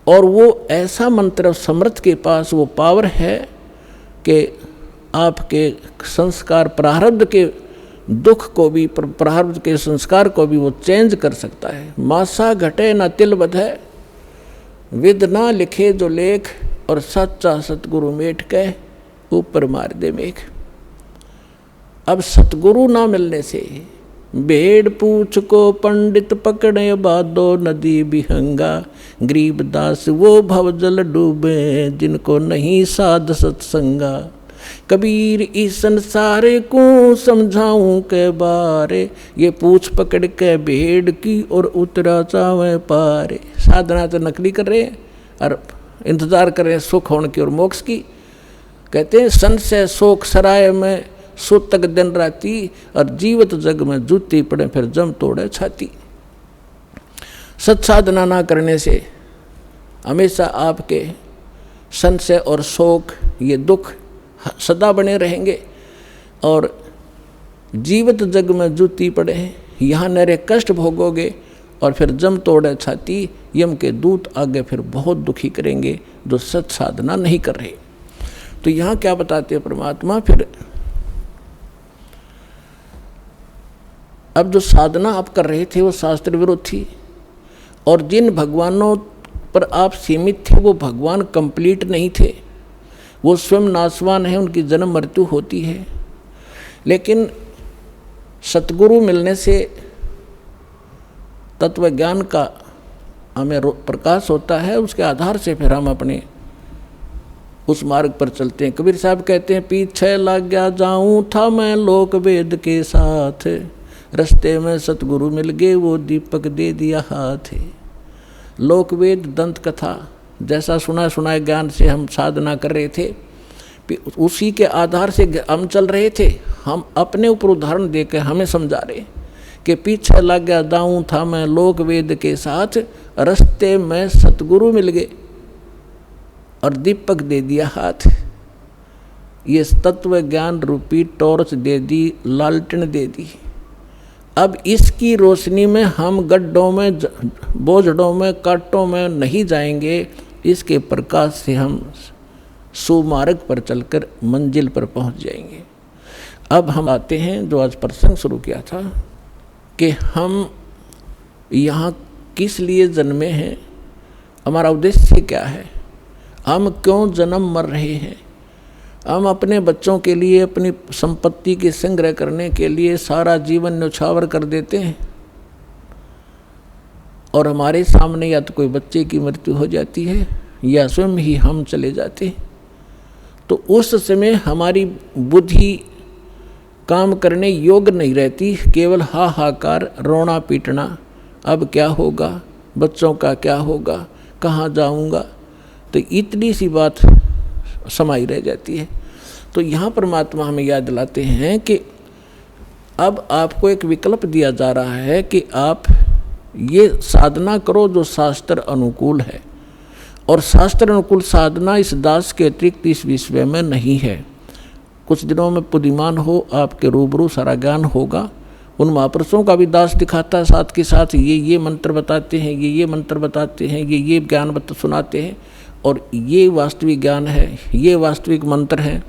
और वो ऐसा मंत्र समर्थ के पास वो पावर है कि आपके संस्कार प्रारब्ध के दुख को भी, प्रारब्ध के संस्कार को भी वो चेंज कर सकता है। मासा घटे न तिल बधे, विद ना लिखे जो लेख, और सच्चा सतगुरु मेट के ऊपर मार दे मेघ। अब सतगुरु ना मिलने से भेड़ पूछ को पंडित पकड़े, बादो नदी बिहंगा, गरीबदास वो भवजल डूबे, जिनको नहीं साध सत्संगा। कबीर इस संसार को समझाऊं के बारे, ये पूछ पकड़ के भेड़ की और उतरा चावे पारे। साधना तो नकली कर रहे हैं और इंतजार कर रहे हैं सुख होने की और मोक्ष की। कहते हैं संशय शोक सराय में सुतक दिन राती, और जीवत जग में जूती पड़े फिर जम तोड़े छाती। सत्साधना ना करने से हमेशा आपके संशय और शोक, ये दुख सदा बने रहेंगे, और जीवत जग में जूती पड़े यहाँ नरे कष्ट भोगोगे, और फिर जम तोड़े छाती, यम के दूत आगे फिर बहुत दुखी करेंगे जो सत साधना नहीं कर रहे। तो यहाँ क्या बताते हैं परमात्मा, फिर अब जो साधना आप कर रहे थे वो शास्त्र विरुद्ध थी, और जिन भगवानों पर आप सीमित थे वो भगवान कंप्लीट नहीं थे, वो स्वयं नाशवान है, उनकी जन्म मृत्यु होती है। लेकिन सतगुरु मिलने से तत्व ज्ञान का हमें प्रकाश होता है, उसके आधार से फिर हम अपने उस मार्ग पर चलते हैं। कबीर साहब कहते हैं, पीछे लग गया जाऊं था मैं लोक वेद के साथ, रास्ते में सतगुरु मिल गए वो दीपक दे दिया हाथ। लोक वेद दंत कथा जैसा सुना सुनाए ज्ञान से हम साधना कर रहे थे, उसी के आधार से हम चल रहे थे। हम अपने ऊपर उदाहरण देकर हमें समझा रहे कि पीछे लग गया दाऊं था मैं लोक वेद के साथ, रास्ते में सतगुरु मिल गए और दीपक दे दिया हाथ। ये तत्व ज्ञान रूपी टॉर्च दे दी, लालटेन दे दी। अब इसकी रोशनी में हम गड्ढों में, बोझड़ों में, कांटों में नहीं जाएंगे, इसके प्रकाश से हम सुमार्ग पर चलकर मंजिल पर पहुंच जाएंगे। अब हम आते हैं जो आज प्रसंग शुरू किया था कि हम यहाँ किस लिए जन्मे हैं, हमारा उद्देश्य क्या है, हम क्यों जन्म मर रहे हैं। हम अपने बच्चों के लिए, अपनी संपत्ति के संग्रह करने के लिए सारा जीवन न्यौछावर कर देते हैं, और हमारे सामने या तो कोई बच्चे की मृत्यु हो जाती है या स्वयं ही हम चले जाते हैं। तो उस समय हमारी बुद्धि काम करने योग्य नहीं रहती, केवल हाहाकार, रोना पीटना, अब क्या होगा, बच्चों का क्या होगा, कहाँ जाऊँगा, तो इतनी सी बात समाई रह जाती है। तो यहाँ परमात्मा हमें याद दिलाते हैं कि अब आपको एक विकल्प दिया जा रहा है कि आप ये साधना करो जो शास्त्र अनुकूल है, और शास्त्र अनुकूल साधना इस दास के अतिरिक्त इस विश्व में नहीं है। कुछ दिनों में बुद्धिमान हो आपके रूबरू सारा ज्ञान होगा। उन महापुरुषों का भी दास दिखाता है, साथ के साथ ये मंत्र बताते हैं, ये मंत्र बताते हैं, ये ज्ञान सुनाते हैं, और ये वास्तविक ज्ञान है, ये वास्तविक मंत्र हैं,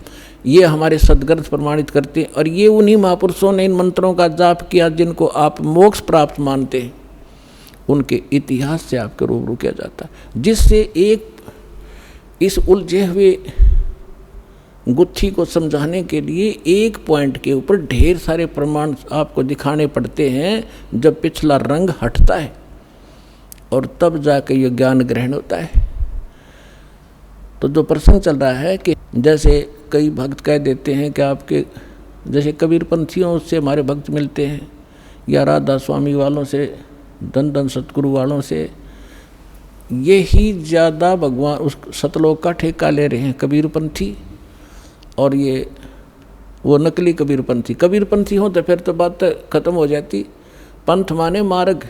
ये हमारे सदग्रंथ प्रमाणित करते हैं। और ये उन्हीं महापुरुषों ने इन मंत्रों का जाप किया जिनको आप मोक्ष प्राप्त मानते हैं, उनके इतिहास से आपके रूबरू किया जाता है, जिससे एक इस उलझे हुए गुत्थी को समझाने के लिए एक पॉइंट के ऊपर ढेर सारे प्रमाण आपको दिखाने पड़ते हैं। जब पिछला रंग हटता है और तब जाकर ये ज्ञान ग्रहण होता है। तो जो प्रसंग चल रहा है कि जैसे कई भक्त कह देते हैं कि आपके जैसे कबीरपंथियों से हमारे भक्त मिलते हैं या राधा स्वामी वालों से, धन धन सतगुरु वालों से, ये ही ज़्यादा भगवान उस सतलोक का ठेका ले रहे हैं कबीरपंथी। और ये वो नकली कबीरपंथी, कबीरपंथी हो तो फिर तो बात खत्म हो जाती। पंथ माने मार्ग,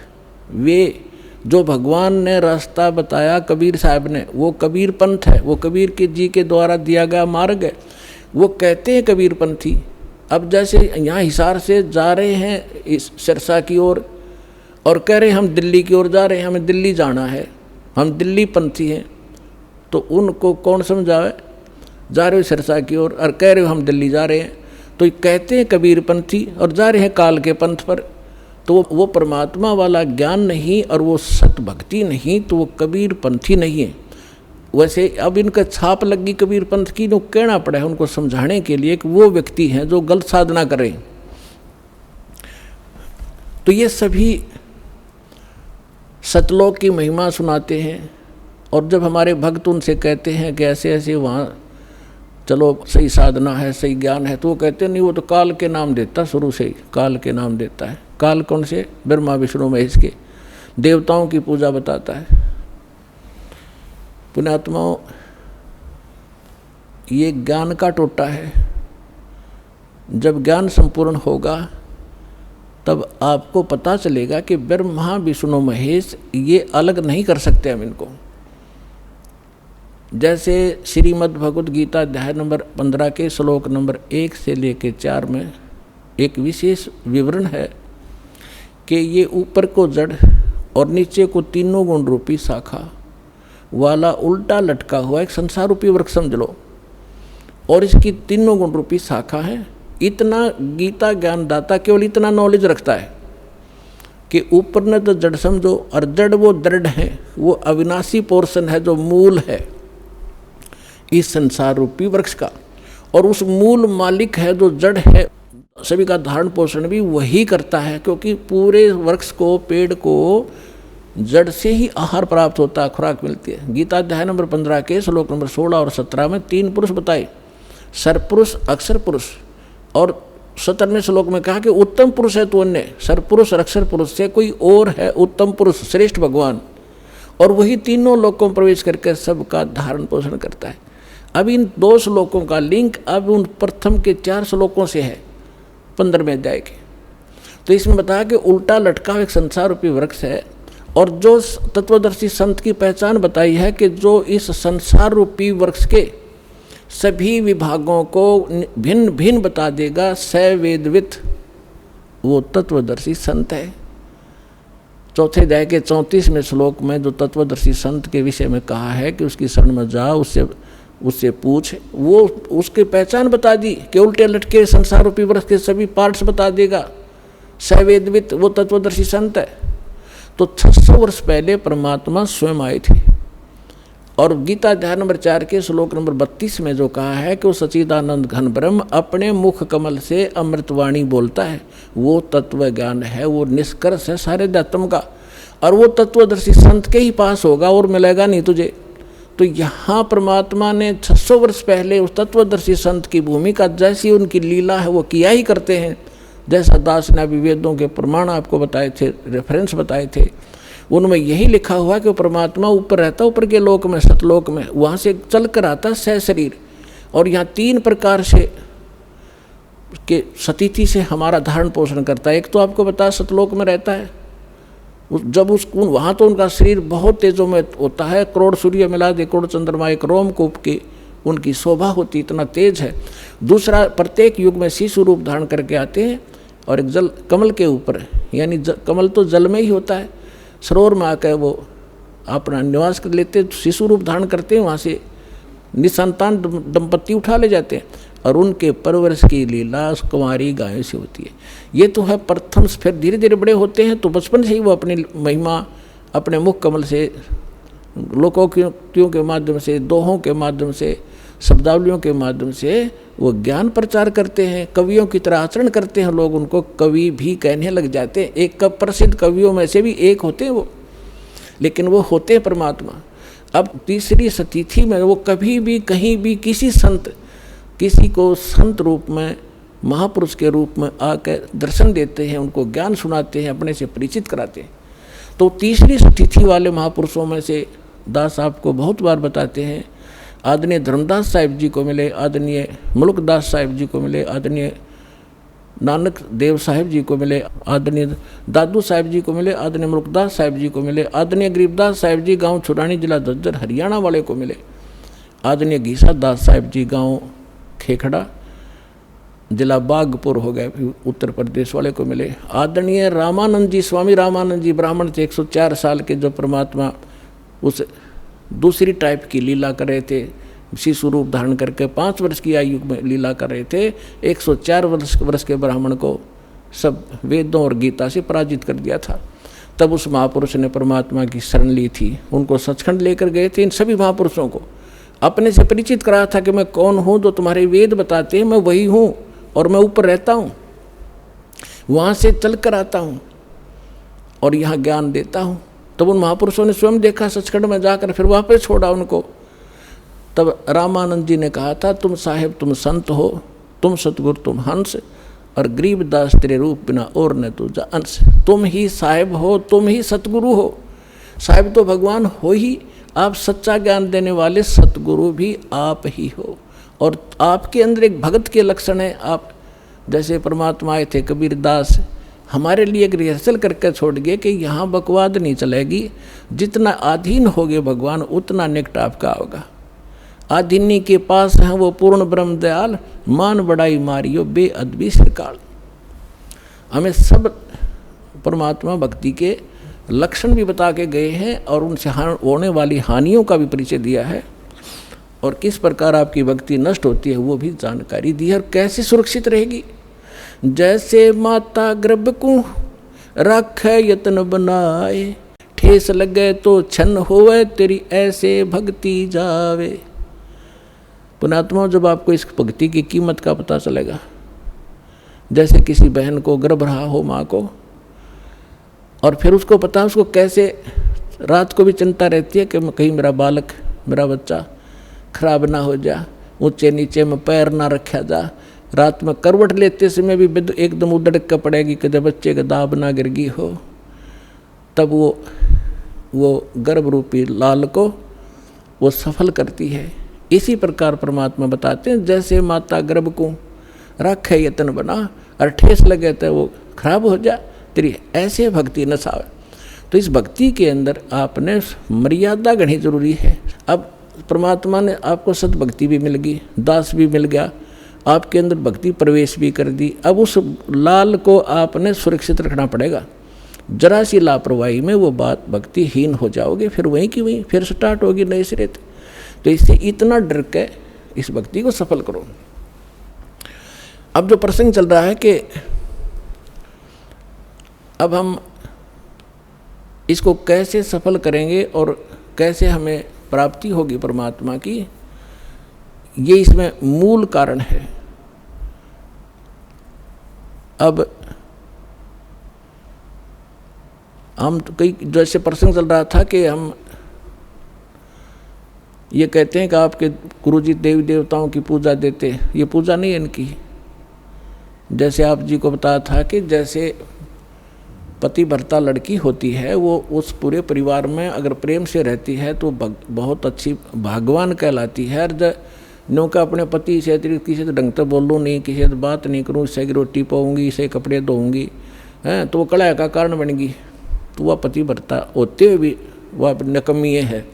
वे जो भगवान ने रास्ता बताया कबीर साहब ने, वो कबीर पंथ है, वो कबीर के जी के द्वारा दिया गया मार्ग है, वो कहते हैं कबीरपंथी। अब जैसे यहाँ हिसार से जा रहे हैं इस सिरसा की ओर और कह रहे हैं हम दिल्ली की ओर जा रहे हैं, हमें दिल्ली जाना है, हम दिल्ली पंथी हैं, तो उनको कौन समझावे? जा रहे हो सिरसा की ओर और कह रहे हो हम दिल्ली जा रहे हैं, तो कहते हैं कबीरपंथी और जा रहे हैं काल के पंथ पर। तो वो परमात्मा वाला ज्ञान नहीं और वो सत भक्ति नहीं, तो वो कबीरपंथी नहीं है। वैसे अब इनका छाप लगी कबीरपंथ की, तो कहना पड़ा है उनको समझाने के लिए कि वो व्यक्ति हैं जो गलत साधना करें। तो ये सभी सतलोक की महिमा सुनाते हैं, और जब हमारे भक्त उनसे कहते हैं कि ऐसे ऐसे वहाँ चलो सही साधना है, सही ज्ञान है, तो वो कहते नहीं, वो तो काल के नाम देता, शुरू से ही काल के नाम देता है। काल कौन से? ब्रह्मा विष्णु महेश के, देवताओं की पूजा बताता है। पुण्यात्माओं, ये ज्ञान का टोटा है। जब ज्ञान संपूर्ण होगा तब आपको पता चलेगा कि ब्रह्मा विष्णु महेश ये अलग नहीं कर सकते हम इनको। जैसे श्रीमद् भगवद गीता अध्याय नंबर 15 के श्लोक नंबर 1 से लेकर 4 में एक विशेष विवरण है कि ये ऊपर को जड़ और नीचे को तीनों गुण रूपी शाखा वाला उल्टा लटका हुआ एक संसार रूपी वृक्ष समझ लो, और इसकी तीनों गुण रूपी शाखा है। इतना गीता ज्ञानदाता केवल इतना नॉलेज रखता है कि ऊपर ने तो जड़ समझो, और जड़ वो दृढ़ है, वो अविनाशी पोर्शन है जो मूल है इस संसार रूपी वृक्ष का, और उस मूल मालिक है जो जड़ है, सभी का धारण पोषण भी वही करता है, क्योंकि पूरे वृक्ष को, पेड़ को जड़ से ही आहार प्राप्त होता है, खुराक मिलती है। गीता अध्याय नंबर 15 के श्लोक नंबर 16 और 17 में 3 पुरुष बताए, सरपुरुष, अक्षर पुरुष, और 17वें श्लोक में कहा कि उत्तम पुरुष है तो अन्य, सरपुरुष और अक्षर पुरुष से कोई और है उत्तम पुरुष, श्रेष्ठ भगवान, और वही तीनों लोकों में प्रवेश करके सबका धारण पोषण करता है। अब इन 2 श्लोकों का लिंक अब उन प्रथम के 4 श्लोकों से है 15वें अध्याय के। तो इसमें बताया कि उल्टा लटका एक संसार रूपी वृक्ष है, और जो तत्वदर्शी संत की पहचान बताई है कि जो इस संसार रूपी वृक्ष के सभी विभागों को भिन्न भिन्न बता देगा, सवेदवित, वो तत्वदर्शी संत है। चौथे अध्याय के 34वें श्लोक में जो तत्वदर्शी संत के विषय में कहा है कि उसकी शरण में जा, उससे पूछ, वो उसकी पहचान बता दी कि उल्टे लटके संसार रूपी वृक्ष के सभी पार्ट्स बता देगा, सवेदवित, वो तत्वदर्शी संत है। तो 600 वर्ष पहले परमात्मा स्वयं आए थे, और गीता अध्याय नंबर 4 के श्लोक नंबर 32 में जो कहा है कि वो सच्चिदानंद घन ब्रह्म अपने मुख कमल से अमृतवाणी बोलता है, वो तत्व ज्ञान है, वो निष्कर्ष है सारे अध्यात्म का, और वो तत्वदर्शी संत के ही पास होगा और मिलेगा नहीं तुझे। तो यहाँ परमात्मा ने 600 वर्ष पहले उस तत्वदर्शी संत की भूमिका, जैसी उनकी लीला है वो किया ही करते हैं। जैसा दास ने अभी वेदों के प्रमाण आपको बताए थे, रेफरेंस बताए थे, उनमें यही लिखा हुआ कि परमात्मा ऊपर रहता, ऊपर के लोक में, सतलोक में, वहाँ से चल कर आता सह शरीर, और यहाँ 3 प्रकार से के सतिथि से हमारा धारण पोषण करता है। एक तो आपको बताया सतलोक में रहता है, जब उसको वहाँ तो उनका शरीर बहुत तेजों में होता है, करोड़ सूर्य मिला दे, करोड़ चंद्रमा एक रोमकूप की उनकी शोभा होती, इतना तेज है। दूसरा, प्रत्येक युग में शिशु रूप धारण करके आते हैं, और एक जल कमल के ऊपर, यानी कमल तो जल में ही होता है, सरोवर में आकर वो अपना निवास कर लेते, शिशु रूप धारण करते हैं, वहाँ से निसंतान दंपत्ति उठा ले जाते हैं, और उनके परवरिश की लीला कुंवारी गायों से होती है। ये तो है प्रथम। फिर धीरे धीरे बड़े होते हैं तो बचपन से ही वो अपनी महिमा अपने मुख कमल से, लोकोक्तियों के माध्यम से, दोहों के माध्यम से, शब्दावलियों के माध्यम से वो ज्ञान प्रचार करते हैं, कवियों की तरह आचरण करते हैं, लोग उनको कवि भी कहने लग जाते हैं। एक प्रसिद्ध कवियों में से भी एक होते हैं वो, लेकिन वो होते हैं परमात्मा। अब तीसरी तिथि में वो कभी भी कहीं भी किसी को संत रूप में, महापुरुष के रूप में आकर दर्शन देते हैं, उनको ज्ञान सुनाते हैं, अपने से परिचित कराते हैं। तो तीसरी तिथि वाले महापुरुषों में से दास आपको बहुत बार बताते हैं, आदरणीय धर्मदास साहिब जी को मिले, आदरणीय मुल्कदास साहिब जी को मिले, आदरणीय नानक देव साहिब जी को मिले, आदरणीय दादू साहिब जी को मिले, आदरणीय मुल्कदास साहिब जी को मिले, आदरणीय गरीबदास साहिब जी गांव छुरानी जिला झज्जर हरियाणा वाले को मिले, आदरणीय घीसा दास साहिब जी गांव खेखड़ा जिला बागपुर हो गए उत्तर प्रदेश वाले को मिले, आदरणीय रामानंद जी, स्वामी रामानंद जी ब्राह्मण थे, 104 साल के, जो परमात्मा उस दूसरी टाइप की लीला कर रहे थे, शिशु रूप धारण करके 5 वर्ष की आयु में लीला कर रहे थे। 104 वर्ष के ब्राह्मण को सब वेदों और गीता से पराजित कर दिया था। तब उस महापुरुष ने परमात्मा की शरण ली थी, उनको सचखंड लेकर गए थे। इन सभी महापुरुषों को अपने से परिचित कराया था कि मैं कौन हूँ, जो तुम्हारे वेद बताते हैं मैं वही हूँ, और मैं ऊपर रहता हूँ, वहाँ से चल कर आता हूँ और यहाँ ज्ञान देता हूँ। तब उन महापुरुषों ने स्वयं देखा सचखंड में जाकर, फिर वहाँ पर छोड़ा उनको। तब रामानंद जी ने कहा था, तुम साहेब तुम संत हो, तुम सतगुरु तुम हंस, और गरीबदास तेरे रूप बिना और न तुझा अंश। तुम ही साहेब हो, तुम ही सतगुरु हो। साहेब तो भगवान हो ही, आप सच्चा ज्ञान देने वाले सतगुरु भी आप ही हो। और आपके अंदर एक भगत के लक्षण है। आप जैसे परमात्मा आए थे कबीर दास, हमारे लिए एक रिहर्सल करके छोड़ गए कि यहाँ बकवाद नहीं चलेगी, जितना अधीन होगे भगवान उतना निकट आपका होगा। आधीनी के पास है वो पूर्ण ब्रह्म दयाल, मान बड़ाई मारियो बेअदबी श्रीकाल। हमें सब परमात्मा भक्ति के लक्षण भी बता के गए हैं और उनसे होने वाली हानियों का भी परिचय दिया है, और किस प्रकार आपकी भक्ति नष्ट होती है वो भी जानकारी दी है, और कैसे सुरक्षित रहेगी। जैसे माता गर्भ को रखे यत्न बनाए, ठेस लगे तो छन होवे तेरी ऐसे भक्ति जावे। पुणात्मा, जब आपको इस भक्ति की कीमत का पता चलेगा, जैसे किसी बहन को गर्भ रहा हो माँ को, और फिर उसको पता उसको कैसे रात को भी चिंता रहती है कि कहीं मेरा बालक, मेरा बच्चा खराब ना हो जा, ऊंचे नीचे में पैर ना रखा जा, रात में करवट लेते समय भी एकदम उदड़क कर पड़ेगी कि जब बच्चे का दाब ना गिर गई हो। तब वो गर्भ रूपी लाल को वो सफल करती है। इसी प्रकार परमात्मा बताते हैं, जैसे माता गर्भ को रखे यत्न बना, और ठेस लगे तो वो खराब हो जा तेरी ऐसे भक्ति न सावे। तो इस भक्ति के अंदर आपने मर्यादा गढ़नी जरूरी है। अब परमात्मा ने आपको सद्भक्ति भी मिल गई, दास भी मिल गया, आपके अंदर भक्ति प्रवेश भी कर दी। अब उस लाल को आपने सुरक्षित रखना पड़ेगा। जरा सी लापरवाही में वो बात भक्तिहीन हो जाओगे, फिर वहीं की वहीं फिर स्टार्ट होगी नए सिरे से। तो इससे इतना डर के इस भक्ति को सफल करो। अब जो प्रसंग चल रहा है कि अब हम इसको कैसे सफल करेंगे और कैसे हमें प्राप्ति होगी परमात्मा की, ये इसमें मूल कारण है। अब हम तो कई जैसे प्रसंग चल रहा था कि हम ये कहते हैं कि आपके गुरुजी देवी देवताओं की पूजा देते, ये पूजा नहीं है इनकी। जैसे आप जी को बताया था कि जैसे पति भर्ता लड़की होती है, वो उस पूरे परिवार में अगर प्रेम से रहती है तो बहुत अच्छी भाग्यवान कहलाती है। और नो का अपने पति से किसी से ढंग से बोलूँ नहीं, किसी से बात नहीं करूँ, इससे की रोटी पाऊँगी, इससे कपड़े धोऊँगी, हैं तो वो कलह का कारण बनेगी। तो वह पति भर्ता होते हुए भी वह नकमी है।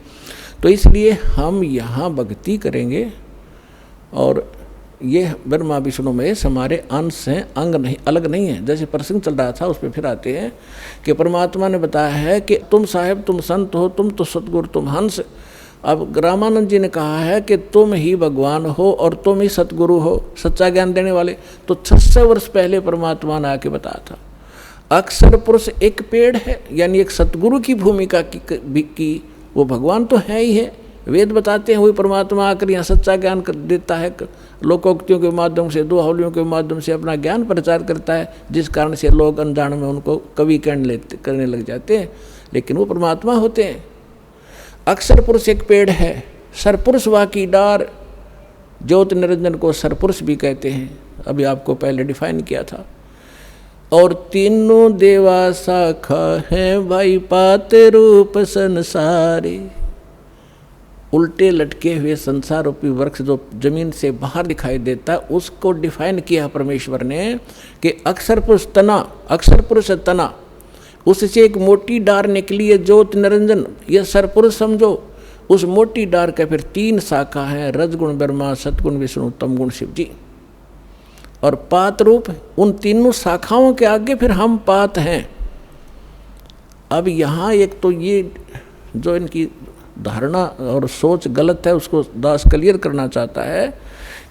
तो इसलिए हम यहाँ भक्ति करेंगे, और ये ब्रह्मा विष्णु महेश हमारे अंश हैं, अंग नहीं, अलग नहीं है। जैसे प्रसंग चल रहा था उस पर फिर आते हैं कि परमात्मा ने बताया है कि तुम साहेब तुम संत हो, तुम तो सतगुरु तुम हंस। अब रामानंद जी ने कहा है कि तुम ही भगवान हो और तुम ही सतगुरु हो, सच्चा ज्ञान देने वाले। तो 600 वर्ष पहले परमात्मा ने आके बताया था। अक्षर पुरुष एक पेड़ है, यानी एक सतगुरु की भूमिका की वो भगवान तो है ही है। वेद बताते हैं वही परमात्मा आकर यहाँ सच्चा ज्ञान देता है, लोकोक्तियों के माध्यम से, दोहौलियों के माध्यम से अपना ज्ञान प्रचार करता है, जिस कारण से लोग अनजान में उनको कवि करने लग जाते हैं, लेकिन वो परमात्मा होते हैं। अक्षर पुरुष एक पेड़ है, सरपुरुष वा की डार, ज्योति निरंजन को सरपुरुष भी कहते हैं, अभी आपको पहले डिफाइन किया था। और तीनों देवा शाखा हैं भाई पात रूप संसारे, उल्टे लटके हुए संसार रूपी वृक्ष जो जमीन से बाहर दिखाई देता है उसको डिफाइन किया परमेश्वर ने कि अक्षर पुरुष तना, अक्षर पुरुष तना, उससे एक मोटी डार निकली है ज्योति निरंजन, यह सरपुरुष समझो। उस मोटी डार के फिर 3 शाखा हैं, रजगुण ब्रह्मा, सतगुण विष्णु, तमगुण शिव जी। और पात रूप, उन तीनों शाखाओं के आगे फिर हम पात हैं। अब यहाँ एक तो ये जो इनकी धारणा और सोच गलत है उसको दास क्लियर करना चाहता है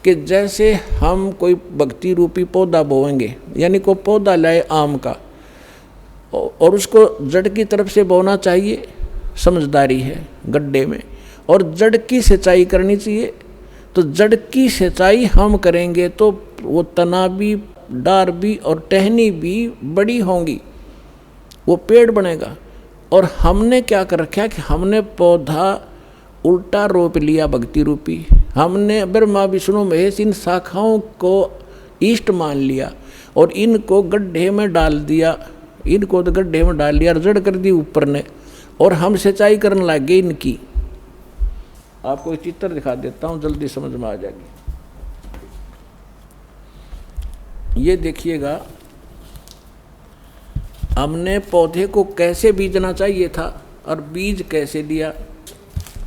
कि जैसे हम कोई भक्ति रूपी पौधा बोएंगे, यानी कोई पौधा लाए आम का और उसको जड़ की तरफ से बोना चाहिए, समझदारी है गड्ढे में, और जड़ की सिंचाई करनी चाहिए। तो जड़ की सिंचाई हम करेंगे तो वो तना भी, डार भी और टहनी भी बड़ी होंगी, वो पेड़ बनेगा। और हमने क्या कर रखा है कि हमने पौधा उल्टा रोप लिया भक्ति रूपी, हमने ब्रह्मा विष्णु महेश इन शाखाओं को इष्ट मान लिया और इनको गड्ढे में डाल दिया, इनको तो गड्ढे में डाल लिया, जड़ कर दी ऊपर ने, और हम सिंचाई करने लगे इनकी। आपको एक चित्र दिखा देता हूँ, जल्दी समझ में आ जाएगी। ये देखिएगा, हमने पौधे को कैसे बीजना चाहिए था और बीज कैसे दिया।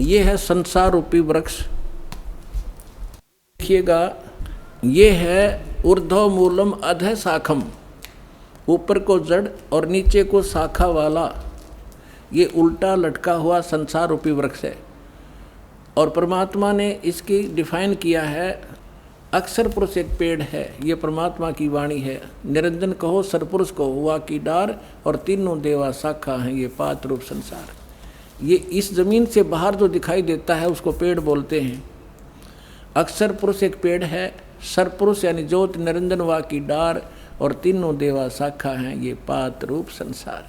ये है संसार रूपी वृक्ष। देखिएगा, ये है ऊर्ध्व मूलम अधः शाखम, ऊपर को जड़ और नीचे को शाखा वाला ये उल्टा लटका हुआ संसार रूपी वृक्ष है। और परमात्मा ने इसकी डिफाइन किया है, अक्षर पुरुष एक पेड़ है, ये परमात्मा की वाणी है। निरंजन कहो सरपुरुष को हुआ की डार, और तीनों देवा शाखा हैं ये पात रूप संसार। ये इस जमीन से बाहर जो दिखाई देता है उसको पेड़ बोलते हैं। अक्षर पुरुष एक पेड़ है, सरपुरुष यानी ज्योति निरंजन वा की डार, और तीनों देवा शाखा हैं ये पात रूप संसार।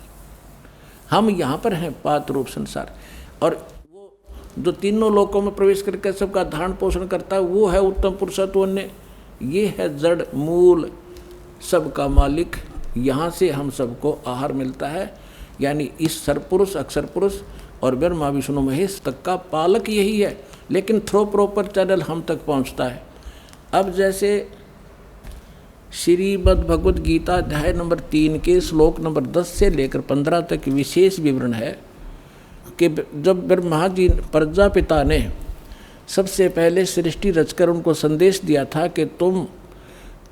हम यहाँ पर हैं पात रूप संसार। और वो जो तीनों लोकों में प्रवेश करके सबका धारण पोषण करता है वो है उत्तम पुरुषत्व अन्य। ये है जड़ मूल सबका मालिक, यहाँ से हम सबको आहार मिलता है। यानी इस सरपुरुष अक्षर पुरुष और ब्रह्मा विष्णु महेश तक का पालक यही है, लेकिन थ्रो प्रॉपर चैनल हम तक पहुँचता है। अब जैसे श्रीमद् भगवद गीता अध्याय नंबर 3 के श्लोक नंबर 10 से लेकर 15 तक विशेष विवरण है कि जब ब्रह्मा जी प्रजापिता ने सबसे पहले सृष्टि रचकर उनको संदेश दिया था कि तुम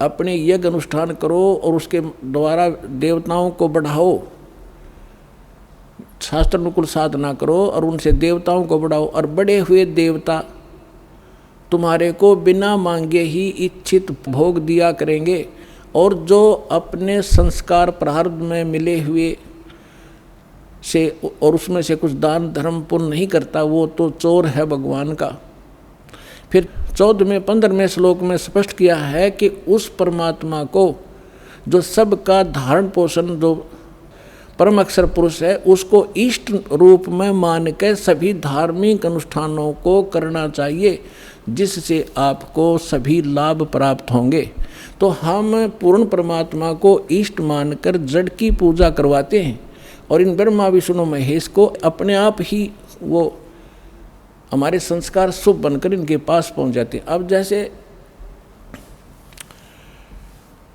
अपने यज्ञ अनुष्ठान करो और उसके द्वारा देवताओं को बढ़ाओ, शास्त्र अनुकूल साधना करो और उनसे देवताओं को बढ़ाओ, और बड़े हुए देवता तुम्हारे को बिना मांगे ही इच्छित भोग दिया करेंगे, और जो अपने संस्कार प्रारब्ध में मिले हुए से और उसमें से कुछ दान धर्म पुण्य नहीं करता वो तो चोर है भगवान का। फिर 14वें 15वें श्लोक में स्पष्ट किया है कि उस परमात्मा को जो सबका धारण पोषण जो परम अक्षर पुरुष है उसको इष्ट रूप में मान के सभी धार्मिक अनुष्ठानों को करना चाहिए, जिससे आपको सभी लाभ प्राप्त होंगे। तो हम पूर्ण परमात्मा को इष्ट मानकर जड़ की पूजा करवाते हैं, और इन ब्रह्मा विष्णु महेश को अपने आप ही वो हमारे संस्कार शुभ बनकर इनके पास पहुंच जाते हैं। अब जैसे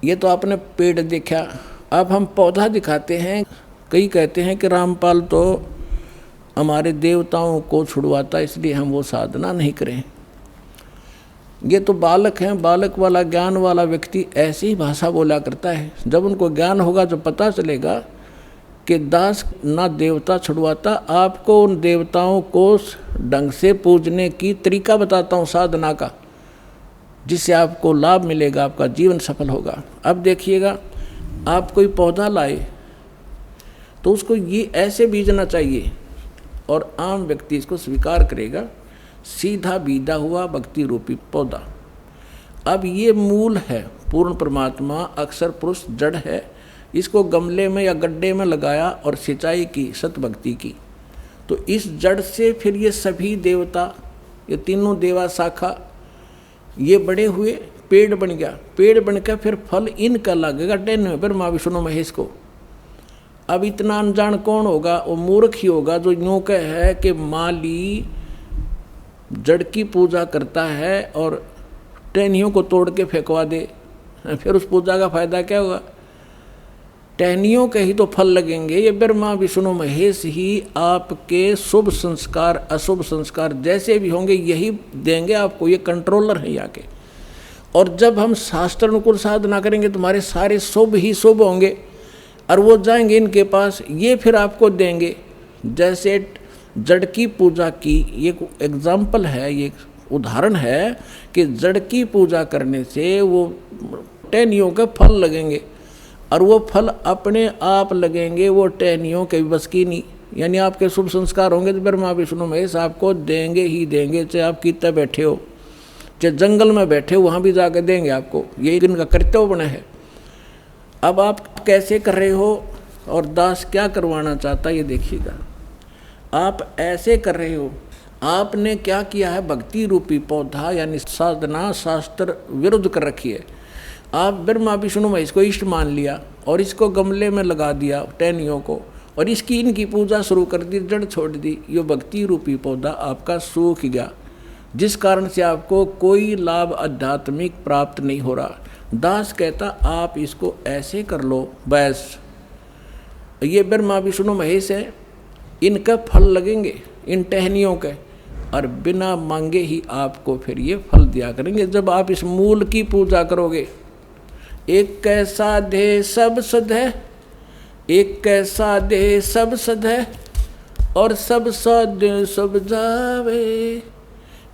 ये तो आपने पेड़ देखा, अब हम पौधा दिखाते हैं। कई कहते हैं कि रामपाल तो हमारे देवताओं को छुड़वाता इसलिए हम वो साधना नहीं करें। ये तो बालक हैं, बालक वाला ज्ञान वाला व्यक्ति ऐसी ही भाषा बोला करता है। जब उनको ज्ञान होगा तो पता चलेगा कि दास ना देवता छुड़वाता, आपको उन देवताओं को ढंग से पूजने की तरीका बताता हूँ साधना का, जिससे आपको लाभ मिलेगा, आपका जीवन सफल होगा। अब देखिएगा, आप कोई पौधा लाए तो उसको ये ऐसे बीजना चाहिए, और आम व्यक्ति इसको स्वीकार करेगा। सीधा बीजा हुआ भक्ति रूपी पौधा। अब ये मूल है, पूर्ण परमात्मा अक्षर पुरुष जड़ है। इसको गमले में या गड्ढे में लगाया और सिंचाई की, सत भक्ति की, तो इस जड़ से फिर ये सभी देवता, ये तीनों देवा शाखा, ये बड़े हुए, पेड़ बन गया। पेड़ बनकर फिर फल इनका लगेगा 10 में ब्रह्मा विष्णु महेश को। अब इतना अनजान कौन होगा? वो मूर्ख ही होगा जो यूं कह है कि माली जड़ की पूजा करता है और टहनियों को तोड़ के फेंकवा दे, फिर उस पूजा का फायदा क्या होगा? टहनियों के ही तो फल लगेंगे। ये ब्रह्मा विष्णु महेश ही आपके शुभ संस्कार अशुभ संस्कार जैसे भी होंगे यही देंगे आपको, ये कंट्रोलर है यहाँ के। और जब हम शास्त्र अनुकूल साधना करेंगे तुम्हारे सारे शुभ ही शुभ होंगे और वो जाएंगे इनके पास, ये फिर आपको देंगे। जैसे जड़ की पूजा की ये एग्जाम्पल है, ये उदाहरण है कि जड़ की पूजा करने से वो टहनियों के फल लगेंगे और वो फल अपने आप लगेंगे, वो टहनियों के बस की नहीं। यानी आपके शुभ संस्कार होंगे तो ब्रह्मा विष्णु महेश आपको देंगे ही देंगे, चाहे आप कितना बैठे हो, चाहे जंगल में बैठे हो वहाँ भी जाकर देंगे आपको। यही इनका कर्तव्य बना है। अब आप कैसे कर रहे हो और दास क्या करवाना चाहता है ये देखिएगा। आप ऐसे कर रहे हो, आपने क्या किया है? भक्ति रूपी पौधा यानी साधना शास्त्र विरुद्ध कर रखी है। आप ब्रह्मा विष्णु महेश को इष्ट मान लिया और इसको गमले में लगा दिया टहनियों को, और इसकी इनकी पूजा शुरू कर दी, जड़ छोड़ दी। ये भक्ति रूपी पौधा आपका सूख गया, जिस कारण से आपको कोई लाभ आध्यात्मिक प्राप्त नहीं हो रहा। दास कहता आप इसको ऐसे कर लो, बस ये ब्रह्मा विष्णु महेश है, इनका फल लगेंगे इन टहनियों के, और बिना मांगे ही आपको फिर ये फल दिया करेंगे जब आप इस मूल की पूजा करोगे। एक कैसा दे सब सद है, एक कैसा दे सब सद है, और सब सद सब जावे,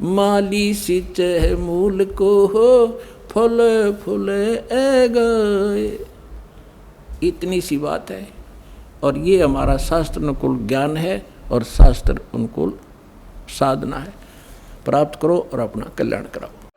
माली सिंचे मूल को हो, फल फूल ए गए। इतनी सी बात है, और ये हमारा शास्त्र अनुकूल ज्ञान है और शास्त्र अनुकूल साधना है। प्राप्त करो और अपना कल्याण कराओ।